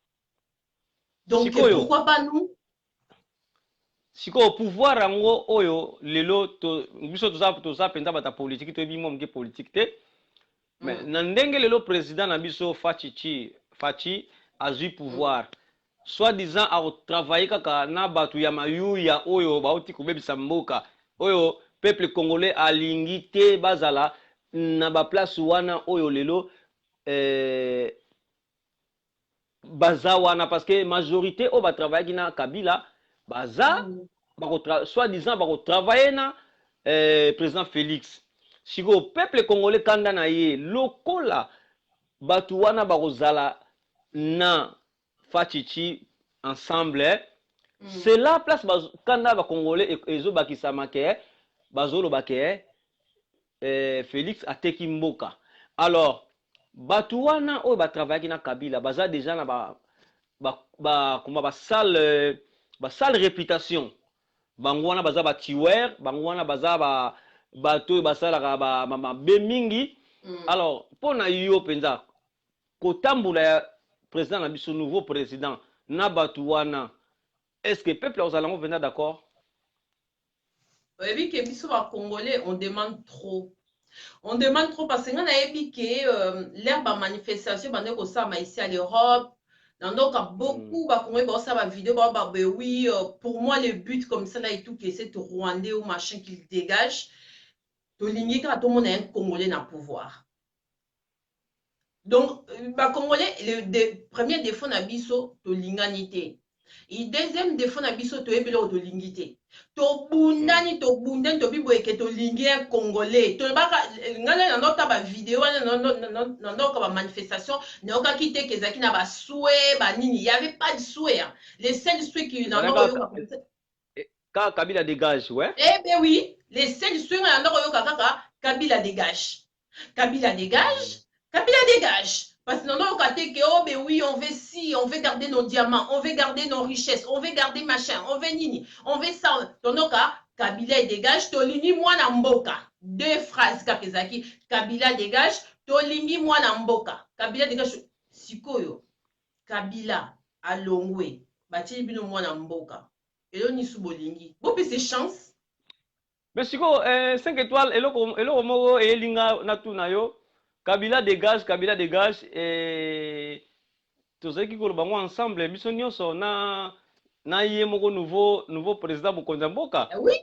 Donc, pourquoi pas nous? Siko au pouvoir en haut, oyo, lelo, biso toza penda bata politique, to bimo mke politique te. Mais nandenge lelo président na biso Fachi a eu pouvoir soi-disant a travailler kaka na batu ya mayu ya oyo bauti kubebisa mboka oyo peuple congolais alingi te bazala na ba place wana oyo lelo baza wana parce que majorité o ba travailler na Kabila baza soi-disant ba travailler na président Félix siko peuple congolais kanda na ye lokola batu wana ba kozala na Fachichi ensemble c'est la place kanda ba congolais ezo bakisama ke bazolo bake Félix ateki mboka alors batu wana oyo ba travailler na Kabila baza déjà na ba sale réputation bango wana baza ba tueur bango wana baza ba bato basala ba bemingi alors pona yo penza kotambula ya président na biso nouveau président na batu wana est-ce que peuple ozalango venir d'accord? Oui que biso ba congolais on demande trop parce que on a dit que l'herbe à manifestation bande ko ça ici à l'Europe donc beaucoup ba congolais ba ça ba vidéo ba oui pour moi le but comme ça là et tout que c'est Rwandais ou machin qu'il dégage to lingi ka tout monde un congolais na pouvoir. Donc, bah, Congolais, le premier défaut na biso, to linganité. Et deuxième défaut na biso, to ebelo to lingité. To bundani, to bibo eke to lingi un Congolais. To baka, ngale na nota ba vidéo, na nota ba manifestation, na oka kite kezaki na ba souhait, ba nini. Il n'y avait pas de souhait. Hein. Les seuls souhaits qui na nota quand Kabila dégage, ouais. Eh bien oui, les seuls souhaits na nota Kabila dégage. Kabila dégage. Kabila dégage. Parce que non, oh, ben oui, on veut si, on veut garder nos diamants, on veut garder nos richesses, on veut garder machin, on veut nini, on veut ça. Dans cas, Kabila dégage, tolini moi na mboka. Deux phrases, Kakezaki. Kabila dégage, tolini moi na mboka. Kabila dégage. Sikoyo. Kabila, alongwe. Bati bino moi na mboka. Et là, ni subolingi. Bon, c'est chance. Mais siko, 5 étoiles, et là, mogo, et linga, na yo. Kabila dégage et tous ceux qui collaborent ensemble biso nyonso na ye moko nouveau président Bokonza Mboka. Oui.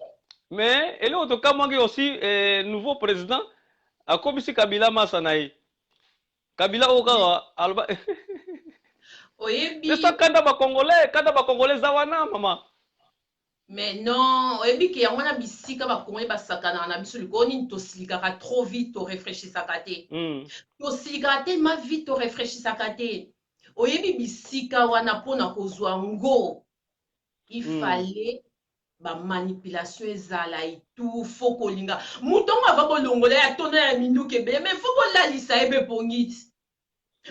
Mais et là to kamwangi aussi nouveau président akomisi Kabila masanayi. Kabila oka alba. Oyebi. C'est ça kanda ba congolais zawana mama. Mais non, oyebi ke yango na bisika bakongoli basakana na biso likolo nini tosilikaka trop vite torefreshisaka te. Tosilikaka tellement vite torefreshisaka te. Oyebi bisika wana mpona kozwa ngo. Il fallait ba manipulation ezala et tout faut kolinga. Mutongo ava bolongola ya tona ya minduke be mais faut kolalisa ebe pongiti.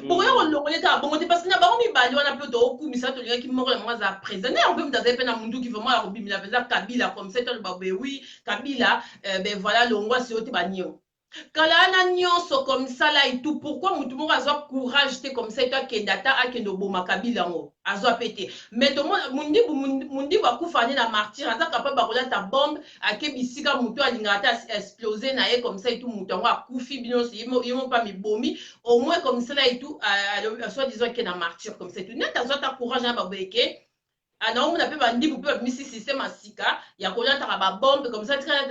Pour yon longola ta bongote parce que na ba mibali wana plutôt okumisa to linga ki moko na mwaza président. On peut me dazer pe na mundu qui vraiment ya robimi la feza Kabila comme ça to ba oui Kabila ben voilà longwa si ote ba nio. Kalana nyonso comme ça là et tout pourquoi mutu moko azwa courage te comme ça toi kendata akendo boma Kabila ngo azwa pété mais to mundi ba kufani na martyr aza capable ba kola ta bombe akebisika mutu alinga ta exploser na ye comme ça et tout mutu ngo akufi binonso yimo pas mi bomi au moins comme ça là et tout soit disant que na martyr comme ça et tout net azwa ta courage na ba beke. Alors, on a fait un système à Sika, il y a une bombe comme ça, il y a une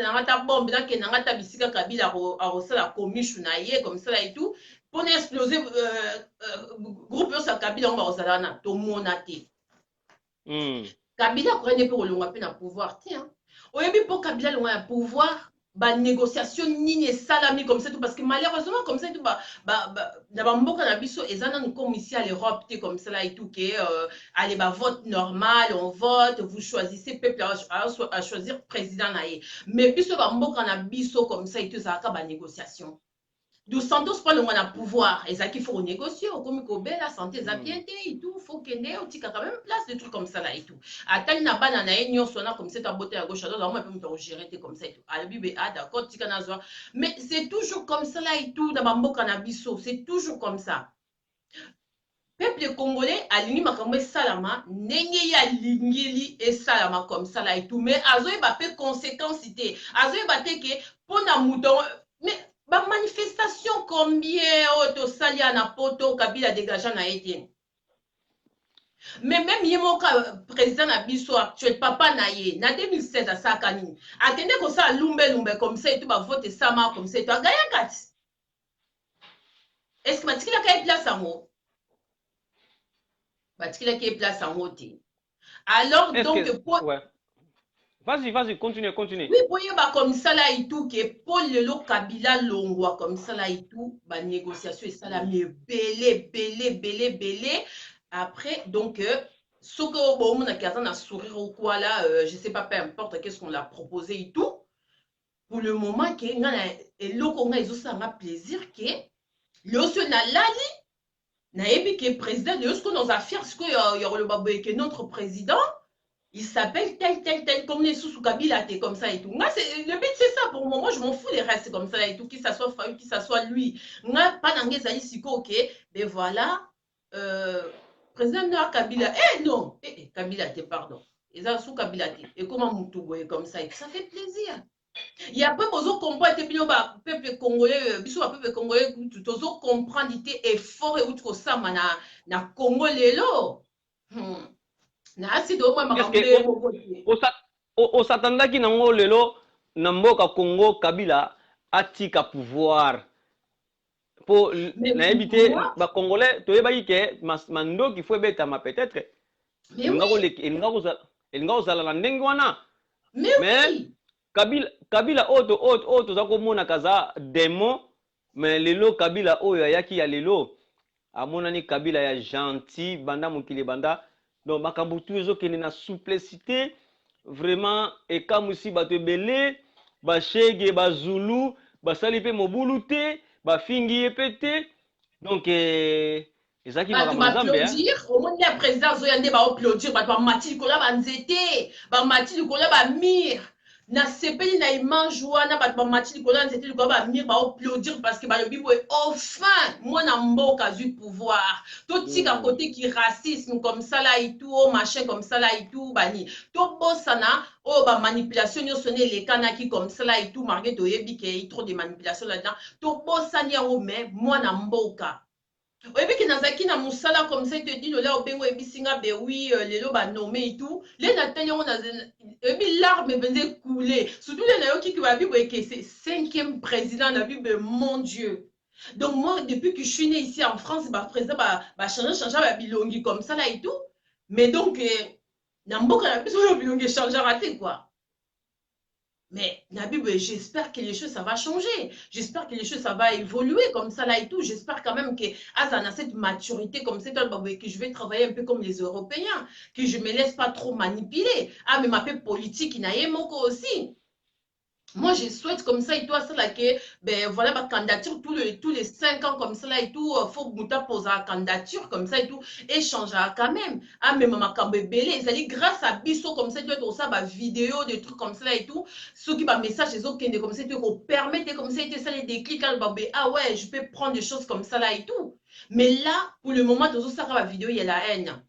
bombe, il y a une Sika Kabila a la commission comme ça et tout, pour exploser groupe sa Kabila, on va au salana, tout le monde a été. Kabila, quand on est pour le pouvoir, tiens, au début, pour Kabila, le pouvoir, ba négociation ni salami comme ça tout parce que malheureusement comme ça tout ba mboka na biso ezana nous comme ici à l'Europe comme ça là et tout que allez ba vote normal on vote vous choisissez peuple à choisir président naé mais biso ba mboka na biso comme ça et tout ça ka ba négociation Dos Santos pas le moins à pouvoir et ça qu'il faut négocier comme Kobe la santé ça bien et tout faut que né aussi quand même place des trucs comme ça là et tout attends na banana union sona comme c'est ta beauté à gauche à droite on peut me gérer comme ça et tout à la bible ah d'accord tika nazwa mais c'est toujours comme ça là et tout dans bambo cannabiso c'est toujours comme ça peuple congolais alingi makambo salama ndenge ya lingili et salama comme ça là et tout mais azoy ba pe conséquence té azoy ba te que pona mouton mais ba manifestation combien auto salia na poto Kabila dégageant na été mais même yemo ka président na biso actuel papa na ye na 2016 à sakani atende ko ça lumbe comme ça et tout ba vote sama comme ça et tout gaya kat est-ce que batikila ka place amo batikila ka place amo té alors donc ouais. Vas-y, continue. Oui, pour y avoir comme ça là et tout, que Paul Lelo Kabila Longwa comme ça là et tout, bah négociation et ça là, mais belé. Après, donc, ce que bon, on a qu'à un sourire ou quoi là, je sais pas, peu importe qu'est-ce qu'on l'a proposé et tout. Pour le moment, que et l'autre ils ont ça m'a plaisir que l'autre na lali, na ebi que président, l'autre nos affaires, ce que y a le babé que notre président. Il s'appelle tel, comme les sous Kabila, comme ça et tout. Moi, le but, c'est ça. Pour moi, je m'en fous des restes comme ça et tout, qui ça soit Fayoum, qui ça soit lui. Moi, pas dans les aïs, ok. Mais voilà, président de Kabila. Non, Kabila, pardon. Ils ont sous Kabila. Et comment Moutoubo est comme ça et tout. Ça fait plaisir. Il y a pas besoin de comprendre, et puis, peuple congolais, bisous, peuple congolais, tout besoin comprendre, il était effort et outre ça, na Congolais, là. osatandaki nango lelo na mboka Congo Kabila atika pouvoir po nayebi te bakongolais toyebaki ke mandoki fo ebetama peut-être elinga kozala na ndenge wana mais Kabila oyo toza komona kaza démon mais lelo Kabila oyo ayaki ya lelo amonani Kabila ya gentil banda mokili banda. Donc, Makabutu ezokende na souplicité vraiment ekamusi bato ebele bashege bazulu basali pe mobulu te bafingi epete donc ezaki makambo nzambe au moins le président zoyande ba applaudir bato ba mati kola ba nzete ba mati kola ba mir na sepeli na image wana bato ba mati kola nzete kola ba mir ba applaudir parce que ba lobi boy enfin moi na mboka du pouvoir tout tika côté qui racisme comme ça là et tout oh machin comme ça là et tout bani to bosana oh ba manipulation yo sonné les kanaki comme ça là et tout marqué to yebi que trop de manipulation là-dedans to bosani o mais moi na mboka oyebi ke nazaki na musala comme ça te dit lola obengo ebisinga be oui lelo ba nommé et tout les natali on a ebi larme benze couler surtout les nayoki ki ba bibo que c'est 5e président na bible mon Dieu. Donc moi depuis que je suis née ici en France ba président ba changer ba bilongi comme ça là et tout mais donc Namboka na biso bilonge changer raté quoi. Mais Nabi, j'espère que les choses, ça va changer. J'espère que les choses, ça va évoluer comme ça là et tout. J'espère quand même que Azana a cette maturité comme ça, que je vais travailler un peu comme les Européens, que je ne me laisse pas trop manipuler. Ah, mais ma paix politique, il y a moko aussi. Moi, je souhaite comme ça et tout, ça là que, ben voilà, ma candidature tous les 5 ans comme ça là et tout, faut que poser la candidature comme ça et tout, et changer quand même. Ah, mais maman, quand bébé, ça dit grâce à Bisso comme ça, tu vois, ça, ma vidéo, des trucs comme ça là et tout, ceux qui, ma message, les autres, comme ça, tu vois, permettre comme ça, et ça, les déclics, ah ouais, je peux prendre des choses comme ça là et tout. Mais là, pour le moment, tout ça, ma vidéo, il y a la haine.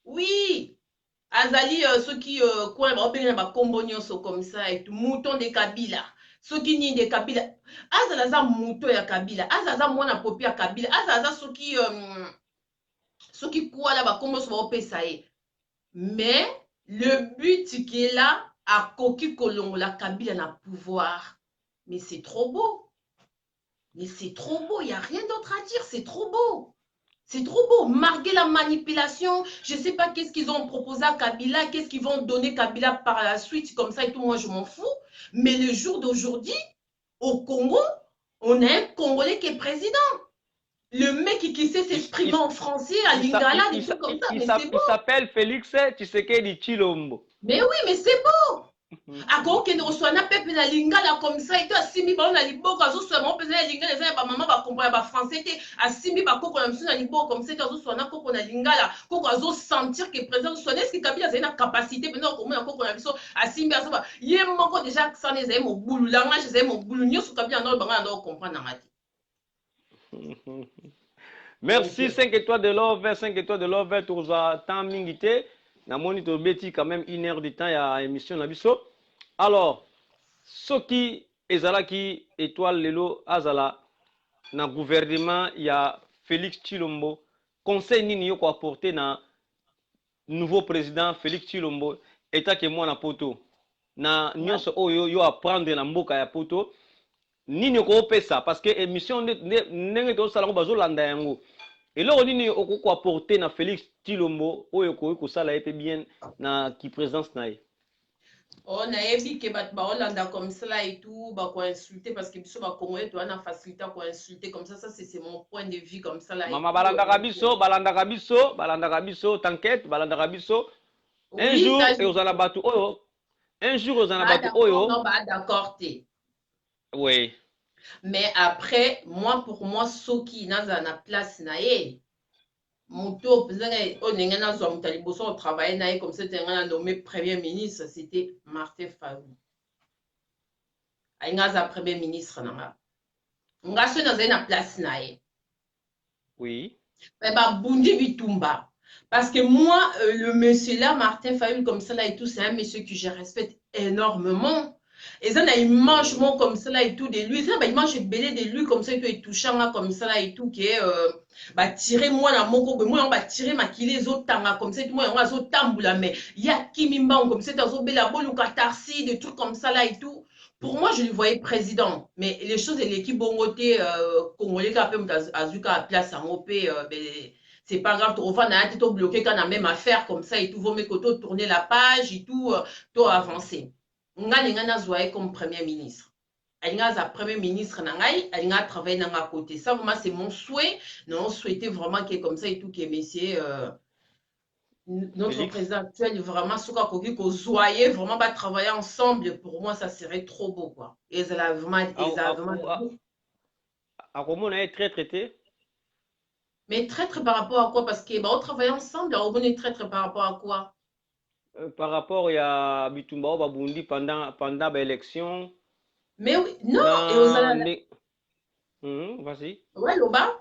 Oui, azali soki kuna baopengana bakombo nyonso comme ça et tout mouton de Kabila soki nini de Kabila azala za mouton ya Kabila azala za mwana popi ya Kabila azala za soki kuala bakombo so baopesa ye mais le but qui est là akoki kolongola Kabila na pouvoir mais c'est trop beau il n'y a rien d'autre à dire, c'est trop beau. C'est trop beau, marquer la manipulation. Je ne sais pas qu'est-ce qu'ils ont proposé à Kabila, qu'est-ce qu'ils vont donner Kabila par la suite, comme ça et tout, moi je m'en fous. Mais le jour d'aujourd'hui, au Congo, on a un Congolais qui est président. Le mec qui sait s'exprimer en français, à Lingala, des trucs comme ça, mais c'est beau. Il s'appelle Félix Tshisekedi Tshilombo. Mais oui, mais c'est beau. akokende koswana pepe na lingala comme ça ete asimbi bango na liboko azoswana mpenza ya lingala eza ya bamama bakombo ya bafrançais te asimbi bakoko na misu na liboko comme ça ete azoswana koko na lingala koko azosentir ke président azoswana eske kabila azali na capacité mpenza okomona koko na biso asimbi azoba ye moko déjà sana ezali mobulu langage ezali mobulu nyonso kabila ndao bango na ndao comprendre nanga te. Merci 5 étoiles de l'OVER, 5 étoiles de l'OVER, toza temps mingi te. Namoni tobeti quand même 1 heure de temps ya émission na biso. Alors, soki ezalaki étoile lelo azala na gouvernement ya Félix Tshilombo, conseil nini yo ko apporter na nouveau président Félix Tshilombo etake mwana poto na nyonso oyo yo apprendre na mboka ya poto nini ko opesa parce que émission ndenge to sala ko bazolanda yango eloko nini okoko apporter na Félix Tshilombo oyo ko sala ete bien na ki présence na ye. On a évi que baolanda comme ça et tout, bah quoi insulter parce que biso ba congolais toi na facilité quoi insulter comme ça c'est mon point de vue comme ça là. Mama balanda biso, t'inquiète, balanda biso. Un jour et aux alabatu oyo. Un jour aux alabatu oyo. Non bah d'accord t'es. Oui. Mais après moi pour moi soki naza na place na ye. Moto pesanga onenga na zo mutali boso on travailler na ye comme ça t'es nommé premier ministre c'était Martin Fayulu. Aingaza premier ministre nanga. Ngaso na na place na ye. Oui. Mais bah bundi bitumba. Parce que moi le monsieur là Martin Fayulu comme ça là et tout c'est un monsieur que je respecte énormément. Et ça, il mange comme ça là et tout de lui. Ça, il mange belé de lui comme ça et tout, et touchant là comme ça là et tout, qui est tirer moi dans mon corps, moi on va tirer ma qui les autres tanga comme ça, moi on va autres tamboula, mais il y a qui m'imba comme ça, dans bela bol ou catharsis, des trucs comme ça là et tout. Pour moi, je le voyais président, mais les choses, l'équipe bongoté congolais qui a fait azuka à place en OP, c'est pas grave, tu refais un tout bloqué quand on a même affaire comme ça et tout, vos mes côtés tourner la page et tout, tout avancer. Nga nazwaye comme premier ministre. Alinga za premier ministre nangai, alinga travailler dans ma côté. Ça vraiment c'est mon souhait. Non, souhaiter vraiment qu'il est comme ça et tout que messieurs notre Félix. Président actuel vraiment souka koki ko zoyer vraiment pas travailler ensemble pour moi ça serait trop beau quoi. Et ça a vraiment à comment on est très traité. Mais traître par rapport à quoi parce que on travaille ensemble, on est traître par rapport à quoi? Par rapport à Bitumba Babundi pendant l'élection. Mais oui, non, et aux vas-y. Ouais, Loba.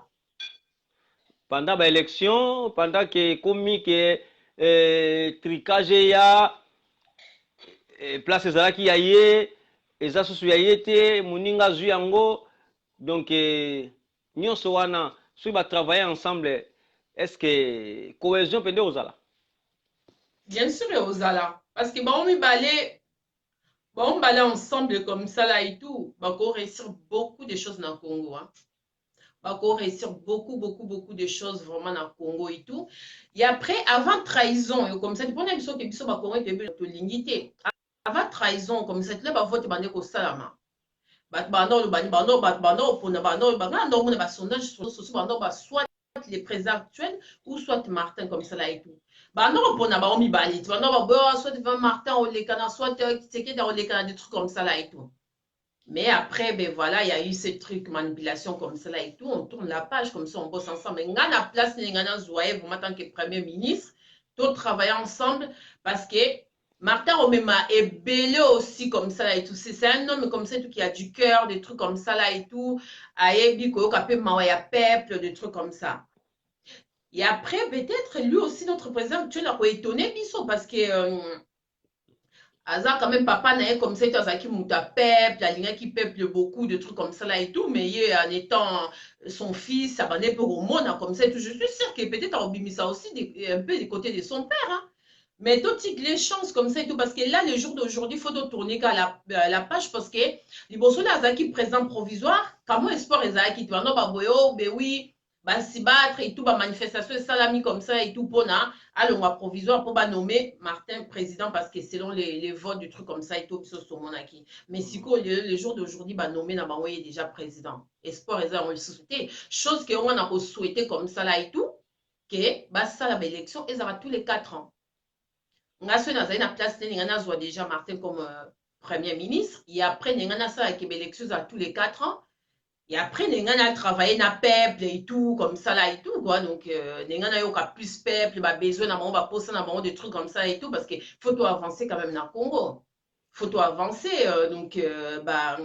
Pendant l'élection, pendant que commis que tricage ya place ezalaki ya ye, eza susu ya ye te, muninga zu yango, donc nyonso wana, si ba travailler ensemble, est-ce que cohésion pende ozala? Bien sûr, Ozala. Parce que on balait ensemble comme ça là et tout, on réussir beaucoup de choses dans le Congo. Hein. Bako réussir beaucoup de choses vraiment dans le Congo et tout. Et après, avant trahison, comme ça, tu prends biso que biso ba Congo et to lingité. Avant trahison, comme ça, tu là ba vote bande ko salama. Bat bando bani bando bat bando pour na bando bando mon ba sondage sur bando ba soit les présidents actuels ou soit Martin comme ça là et tout. Bando pour na ba mi bali, bando ba bo soit devant Martin ou les canards soit c'est que dans les canards des trucs comme ça là et tout. Mais après, ben voilà, il y a eu ces trucs, manipulation comme ça là et tout. On tourne la page comme ça, on bosse ensemble. Mais on a la place, on a Zouaï, vous en tant que Premier ministre, tout travailler ensemble parce que Martin Omema est belé aussi comme ça là et tout. C'est un homme comme ça tout, qui a du cœur, des trucs comme ça là et tout. Ayebi, Koyokape, Mawaya Peuple, des trucs comme ça. Et après, peut-être lui aussi, notre président, tu l'as étonné, Bisso, parce que. Aza quand même papa n'a comme ça qui mouta peuple la ligne qui peuple beaucoup de trucs comme ça là et tout mais en étant son fils ça va pour au monde comme ça et tout je suis sûre que peut-être à Obimi ça aussi un peu du côté de son père hein. Mais tout les chances comme ça et tout parce que là le jour d'aujourd'hui il faut tourner la page parce que les bossons là qui présent provisoire comment espoir les qui tu vas non bah ben oui bah si battre et tout bah manifestation et salami comme ça et tout pour na alors, on va provisoire pour nommer Martin président parce que selon les votes du truc comme ça, il tout sur mon acquis. Mais si le jour d'aujourd'hui, bah, nommer est déjà président. Espoir, on le souhaité. Chose qu'on a souhaité comme ça là et tout, que bah, ça, l'élection, ils aura tous les 4 ans. On a sur la place, on a déjà Martin comme premier ministre. Et après, on a ça avec l'élection à tous les 4 ans. Et après, on a travaillé dans le peuple et tout, comme ça là et tout, quoi. Donc, on a plus peuple, bah, besoin d'un poste, des trucs comme ça et tout, parce qu'il faut tout avancer quand même dans le Congo. Il faut tout avancer. Donc, bah,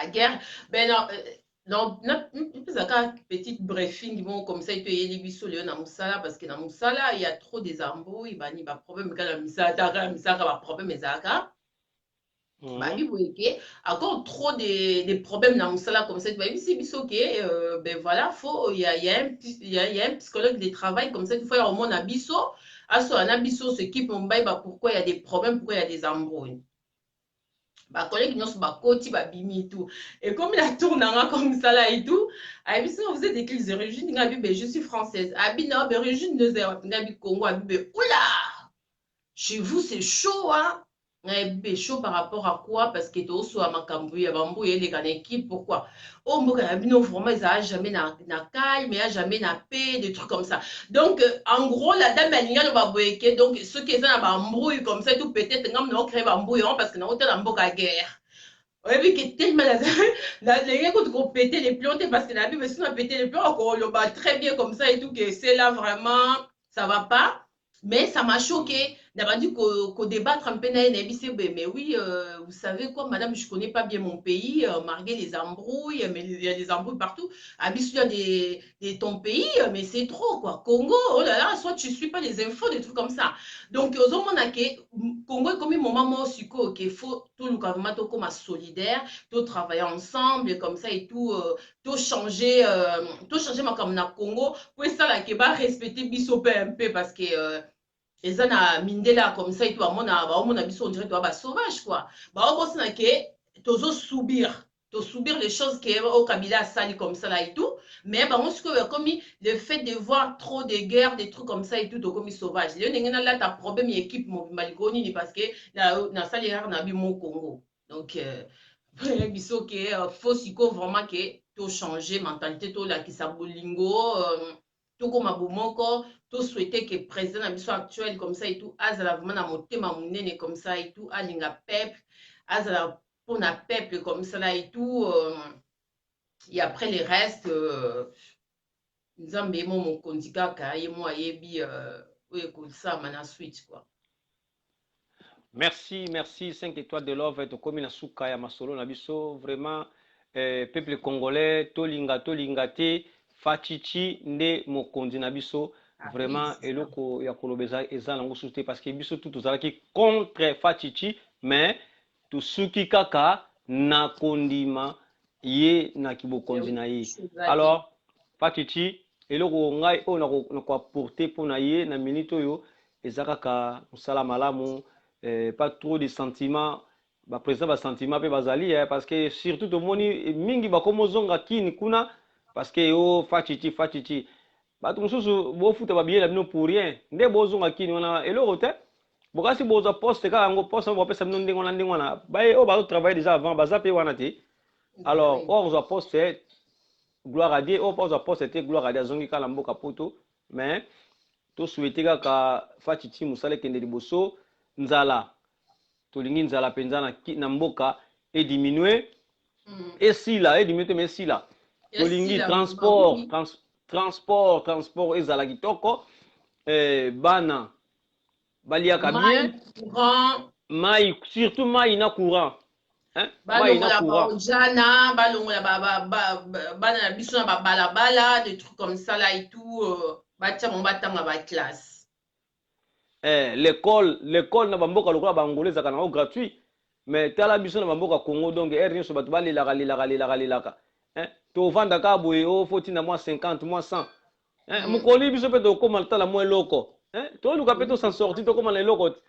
guerre. Ben non, une petite briefing, bon, comme ça, il te y a des dans Moussala, parce que dans Moussala, il y a trop des embrouilles, il y a problème, il y a problème, bah oui, oui, encore trop des problèmes dans Moussala comme ça. Bah oui, c'est ok. Ben voilà, il y a un psychologue de travail comme ça. Il faut y avoir au moins un bisso. Un abisso s'équipe, bah pourquoi il y a des problèmes, pourquoi il y a des embrouilles. Bah collègue, nous sommes côté, bah bimi et tout. Et comme il a tourné comme ça là et tout, abisso, vous êtes des clics d'origine, je suis française. Abina, d'origine de Congo, oula! Chez vous, c'est chaud, hein? Chaud par rapport à quoi? Parce que tu as makambu ya bambu et les équipe, pourquoi? Oh, moi, vraiment, ils n'ont jamais na calme, il n'y a jamais na paix, des trucs comme ça. Donc, en gros, la dame, elle n'y a pas de donc, ceux qui sont bambouille comme ça, tout peut-être, nous avons créé bambouille, parce que nous avons la guerre. Oui, mais que tellement les gars qui pété les plantes parce que la Bible, si on a pété les plantes, on le bat très bien comme ça et tout, que c'est là vraiment, ça va pas. Mais ça m'a choqué. D'avoir dit qu'au débattre un peu, mais oui, vous savez quoi, madame, je connais pas bien mon pays, malgré les embrouilles, mais il y a des embrouilles partout. Abissou, il y a ton pays, mais c'est trop, quoi. Congo, oh là là, soit tu suis pas les infos, des trucs comme ça. Donc, aux hommes, on a que Congo est comme un moment aussi qu'il faut tout le gouvernement comme solidaire, tout travailler ensemble, comme ça et tout, tout changer ma comme na Congo, pour ça là, qu'il va respecter Bissopé un peu parce que les gens na mindela comme ça et tout, on a biso on dirait toi bah sauvage quoi. Bah on pense que tozo subir les choses que au Kabila sali comme ça là et tout, mais bah on se que comme le fait de voir trop de guerres, des trucs comme ça et tout, comme sauvage. Le n'engena là ta problème équipe maligoni ni parce que na sali na bi mon Congo. Donc biso que faut siko vraiment que to changer mentalité to la qui sa bolingo to comme abomoko to souhaiter que président na biso actuel comme ça et tout azala vraiment na motema munene comme ça et tout alinga peuple azala pour na peuple comme ça là et tout et après les restes nzambe mo mokonzi kaka ye mo ayebi oyo ekosama na suite quoi. Merci, merci 5 étoiles de love to komi na suka ya masolo na biso vraiment peuple congolais tolinga te fachichi nde mokonzi na biso vraiment eloko ya kolobeza eza nango susu te parce que biso tout tozalaki contre fachichi mais tosuki kaka na kondima ye na kibokonzi na ye. Alors fachichi eloko ngai oyo na koapporte mpona ye na minute oyo eza kaka mosala malamu. Pas trop de sentiments ba président ba sentiment pe bazali parce que surtout to moni mingi ba komo zonga kini kuna parce que o fachichi bato mosusu bofuta babillet na bino pour rien nde bozonga kini wana eloko te bokasi bozwa poste kaka yango poste ngo bapesa bino ndenge wana baye oyo bazotravaille déjà avant baza pe wana te alors oyo kozwa poste gloire à Dieu oyo mpo ozwa poste te gloire à Dieu azongi kala mboka poto mais tosouete kaka fachichi mosala ekende liboso nzala tolingi nzala mpenza na mboka ediminue esila ediminue te mais esila tolingi transport ezala kitoko bana baliaka bien mai surtout mai na courant balongola baojana balongola bana na biso na babalabala des trucs comme ça là et tout batia bango batanga baklasse l'école na bamboka lokola bangolo ezalaka nango gratuit mais tala biso na bamboka congo donc ere nyonso bato balelaka tovanda kaka boye o fotina mwa 50 mwa 100 mokoli biso mpe tokóma tala mwa eloko toluka mpe tosan sorti tokóma na eloko te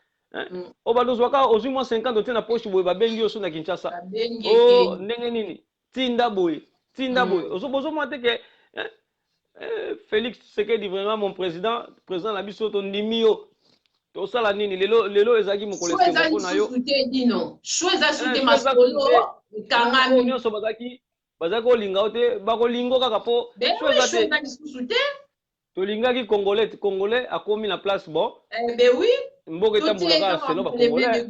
o badozwaka ozwi mwa 50 otie na poche boye babengi yo so na kinshasa o ndenge nini tinda boye ozomona te ke Félix Tshisekedi vraiment mon président na biso tondimi yo tosala nini lelo ezalaki mokolo mpona yo nyonso bazalaki kolinga yo te bakolingo kaka mpo tolingaki congolais akomi na place bon mboka etambolaka selo bacongolais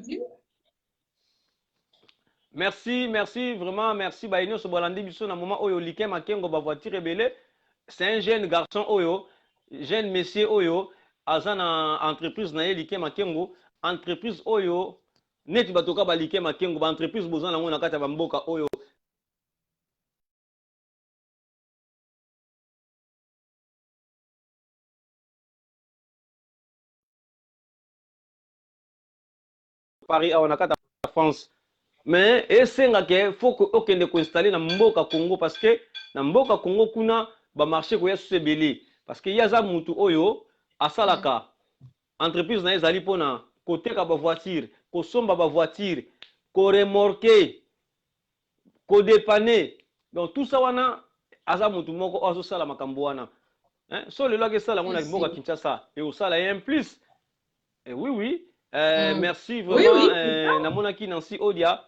merci vraiment merci baye nyonso bolandi biso na moment oyo like makengo bavoiture ebele c'est un jeune garçon oyo jeune monsieur oyo aza na entreprise na ye like makengo entreprise oyo neti batoka balike makengo ba entreprise boza nango na kati ya bamboka oyo Paris awa na kati ya France mais esengaka faut que okende koinstalle na mboka Congo parce que na mboka Congo kuna ba marché koya susu ebele parce que yaza mutu oyo asalaka entreprise na ezali pona koteka ba voiture kosomba ba voiture ko remorquer ko dépanner donc tout ça wana aza mutu moko azo sala makambo wana so lelo ke sala mona mboka Kinshasa et osala un plus oui merci vraiment namonaki Nancy Odia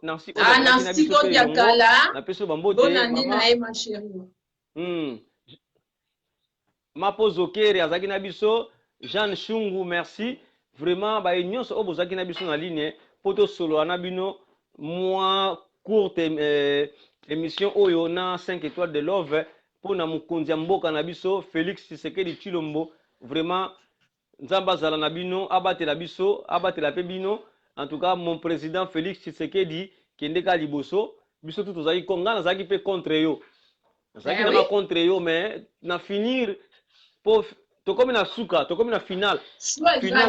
Nancy Odia kala na peso bambote Mapozo Kere azaki na biso Jeanne Chungu merci vraiment ba nyonso oyo bozaki na biso na ligne poto solo na bino moi courte émission oyo na 5 étoiles de love pour na mokonzi ya mboka na biso Félix Tshisekedi Tshilombo vraiment nzamba zala na bino abatela biso abatela pe bino en tout cas mon président Félix Tshisekedi kendeka liboso biso tout ozaki konga nazaki pe contre yo nazaki na contre yo mais na finir pour tokomi na suka tokomi na final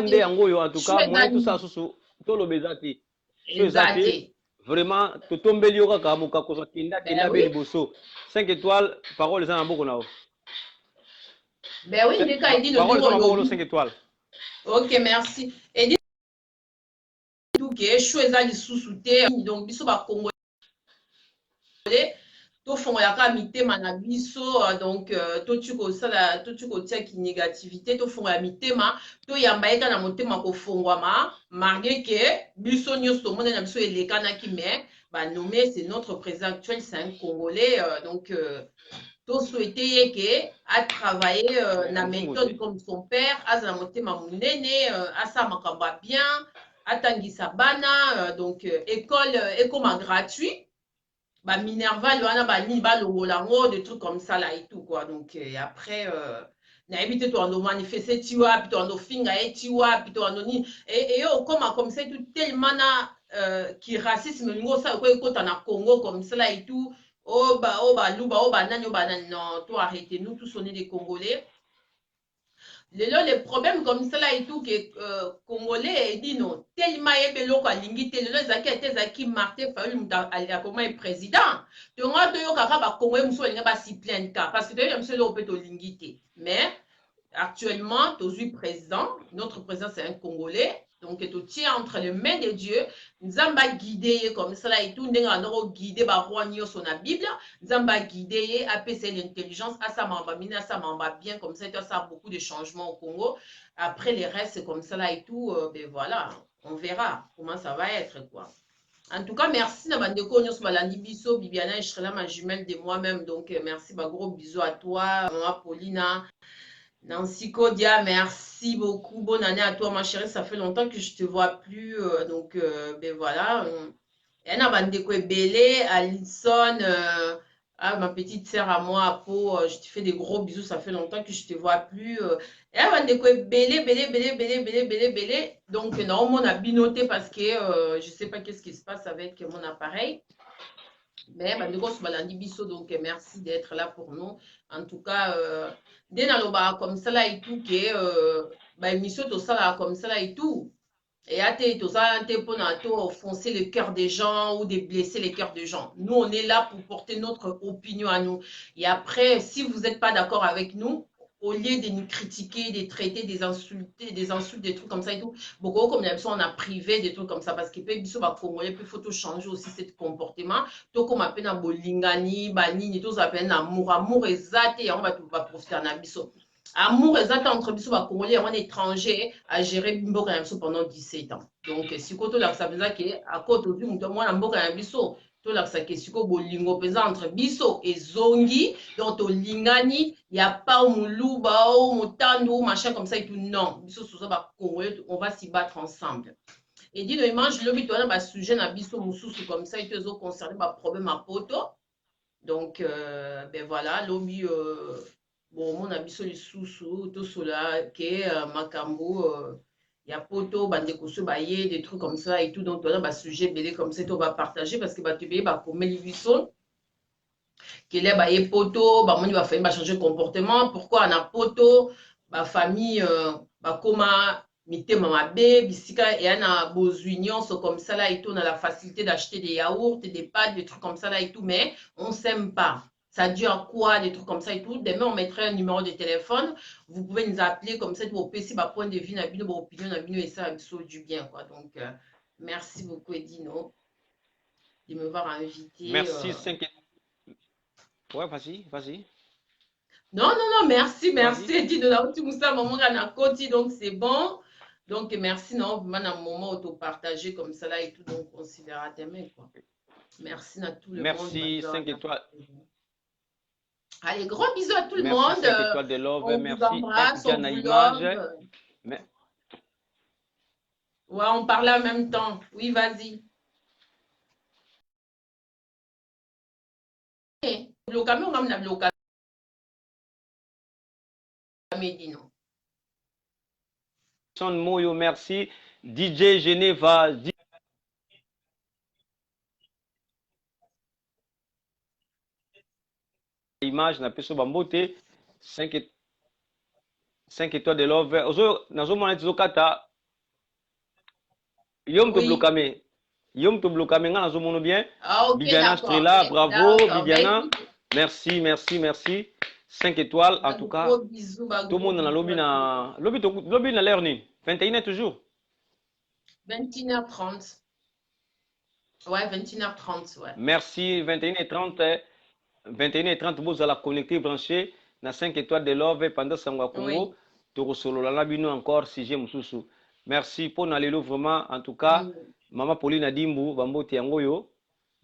nde yango yo en tout cas moi tout ça susu tolobeza te ezati vraiment totombeli yo kaka mokakosa kenda be liboso 5 étoiles parole eza na mboko na yo ben oui ndeka idi no 5 étoiles ok merci et dit tout que choisa lisusu te donc biso ba congolais to fongoyaka mitema na biso donc totu kotia ki négativité to fongoya mitema to yamba eka na motema kofongwama malgré que biso nyonso mona na biso elekanaki mais ba nommé c'est notre président actuel c'est un congolais donc to souhaiter que a travailler na méthode comme son père aza na motema munene asa makamba bien atangisa bana donc école ekoma gratuit ba Minerval wana ba ni ba longolango des trucs comme ça là et tout quoi donc après na éviter to ando manifester tiwa puis to ando finga et tiwa puis to ando ni et comme ça tout tellement na qui racisme ngo ça ko kota na Congo comme ça là et tout oh ba luba oh ba nani non toi arrêtez nous tous on est des Congolais. Les problèmes comme ça là et tout que congolais dit non tellement ebelo ko lingite lelo zaki Martin Fayulu a comment est président to ngato yo kaka ba congolais muso linga ba si plaindre parce que yo monsieur le opeto lingite mais actuellement tozui président notre président c'est un congolais Donc, tu tiens entre les mains de Dieu. Nzamba guider comme cela et tout. Ndenga noro guider ba roi nyo sur la Bible. Nzamba guider, apaiser l'intelligence, à sa mamba mine, à sa mamba bien, comme ça, ça a beaucoup de changements au Congo. Après, les restes, c'est comme cela et tout. Ben voilà, on verra comment ça va être, quoi. En tout cas, merci na bandeko nyonso balandi biso, Bibiana et Shrela, ma jumelle de moi-même. Donc, merci, bah, gros bisous à toi, maman Paulina. Nancy Kodia, merci beaucoup. Bonne année à toi, ma chérie. Ça fait longtemps que je ne te vois plus. Donc, ben voilà. Et na bandeko Ebele, Alison, ma petite sœur à moi, à Pau, je te fais des gros bisous. Ça fait longtemps que je ne te vois plus. Et na bandeko Ebele, Bele. Donc, normalement, on a binoté parce que je ne sais pas qu'est-ce qui se passe avec mon appareil. Mais bandeko balandi biso, donc merci d'être là pour nous. En tout cas, dès naloba comme ça là et tout, que émission tout ça là comme ça là et tout. Et à tout ça, pour offenser le cœur des gens ou de blesser les cœurs des gens. Nous, on est là pour porter notre opinion à nous. Et après, si vous n'êtes pas d'accord avec nous, au lieu de nous critiquer, de traiter, des insultes, des trucs comme ça et tout, beaucoup comme l'impression on a privé des trucs comme ça parce que peut va Congolais, puis faut changer aussi ce comportement. Tout comme appelle un bolingani, banini, tout ça appelle amour exact et on va profiter en abisso. Amour exact entre biso ba Congolais et un étranger à gérer mboka na biso pendant 17 ans. Donc si koto la ça veut dire que à côté du muto mwana mboka na biso to la ça que siko bolingo pesa entre biso et zongi donc to lingani il y a pas muluba ou mutando machin comme ça et tout non biso so ba Congolais on va s'y battre ensemble. Et dit le dimanche le but on a sujet na biso mususu comme ça et tout zo concerné ba problème à poto. Donc ben voilà lobby bon, mon abisso les sous tout cela, que Makambo, il y a poto, bandeko baye, des trucs comme ça et tout. Donc, on a un sujet belé comme ça, on va partager parce que tu payes, comme les buissons, qu'il est baye poto, mon va faire changer de comportement. Pourquoi on a poto, famille, comment mité mama bé, bisika et on a beaux unions comme ça là et tout. On a la facilité d'acheter des yaourts, des pâtes, des trucs comme ça là et tout, mais on s'aime pas. Ça dure à quoi, des trucs comme ça et tout. Demain, on mettrait un numéro de téléphone. Vous pouvez nous appeler comme ça pour PC, point de vue, votre opinion, et ça, du bien, quoi. Donc, merci beaucoup, Edino, de me voir invité. Merci, 5 étoiles. Ouais, vas-y. Non, merci, Edino. Donc, c'est bon. Donc, merci, non, maintenant, un moment auto-partagé comme ça là et tout. Donc, on s'y verra demain, quoi. Merci à tout le monde. Merci, 5 étoiles. Allez, gros bisous à tout le monde. 5 étoiles de love, on merci. Vous embrasse, on vous image. Mais... Ouais, on parlait en même temps. Oui, vas-y. Blocame, on a blocame. Son Moyo, merci. DJ Geneva. Image na peso bambote 5 étoiles de love ozo nazo mona tizo kata yom to blokame nga nazo mono bien. Okay, Bibiana Strela, bravo Bibiana, merci 5 étoiles en tout cas. Tout le monde dans lobby na l'heure ni 21h toujours 21h30. Ouais, 21h30, ouais. Merci, 21h30 vous allez connecter, brancher na 5 étoiles de love pendant Sangwa Congo. Toro solo la bino encore sujet mususu. Merci pour nalelo vraiment en tout cas. Maman Pauline Adimbu bambote yango yo.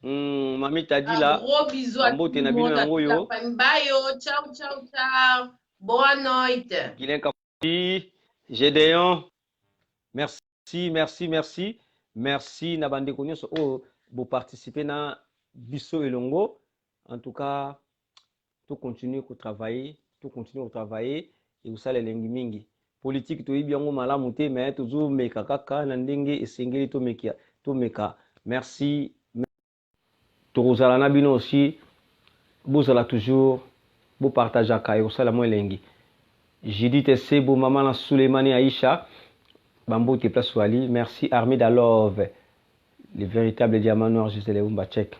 Mami Tadila. Gros bisous à tout le monde. Bye, ciao. Bonne nuit. Guilain Kapi, Gédéon. Merci na bande konyoso oh pour participer na biso elongo. En tout cas, tout continue à travailler et vous allez lengi mingi. Politique to ibi yango malamu te mais toujours meka kaka na ndenge esengeli to meka. Merci. Tozala na bino aussi bozala toujours bo partager ka et sala mo lengi. Judith Sebo maman na Souleymani Aïcha Bambo te place Wali. Merci Armida Love. Le véritable diamant noir juste les Umba check.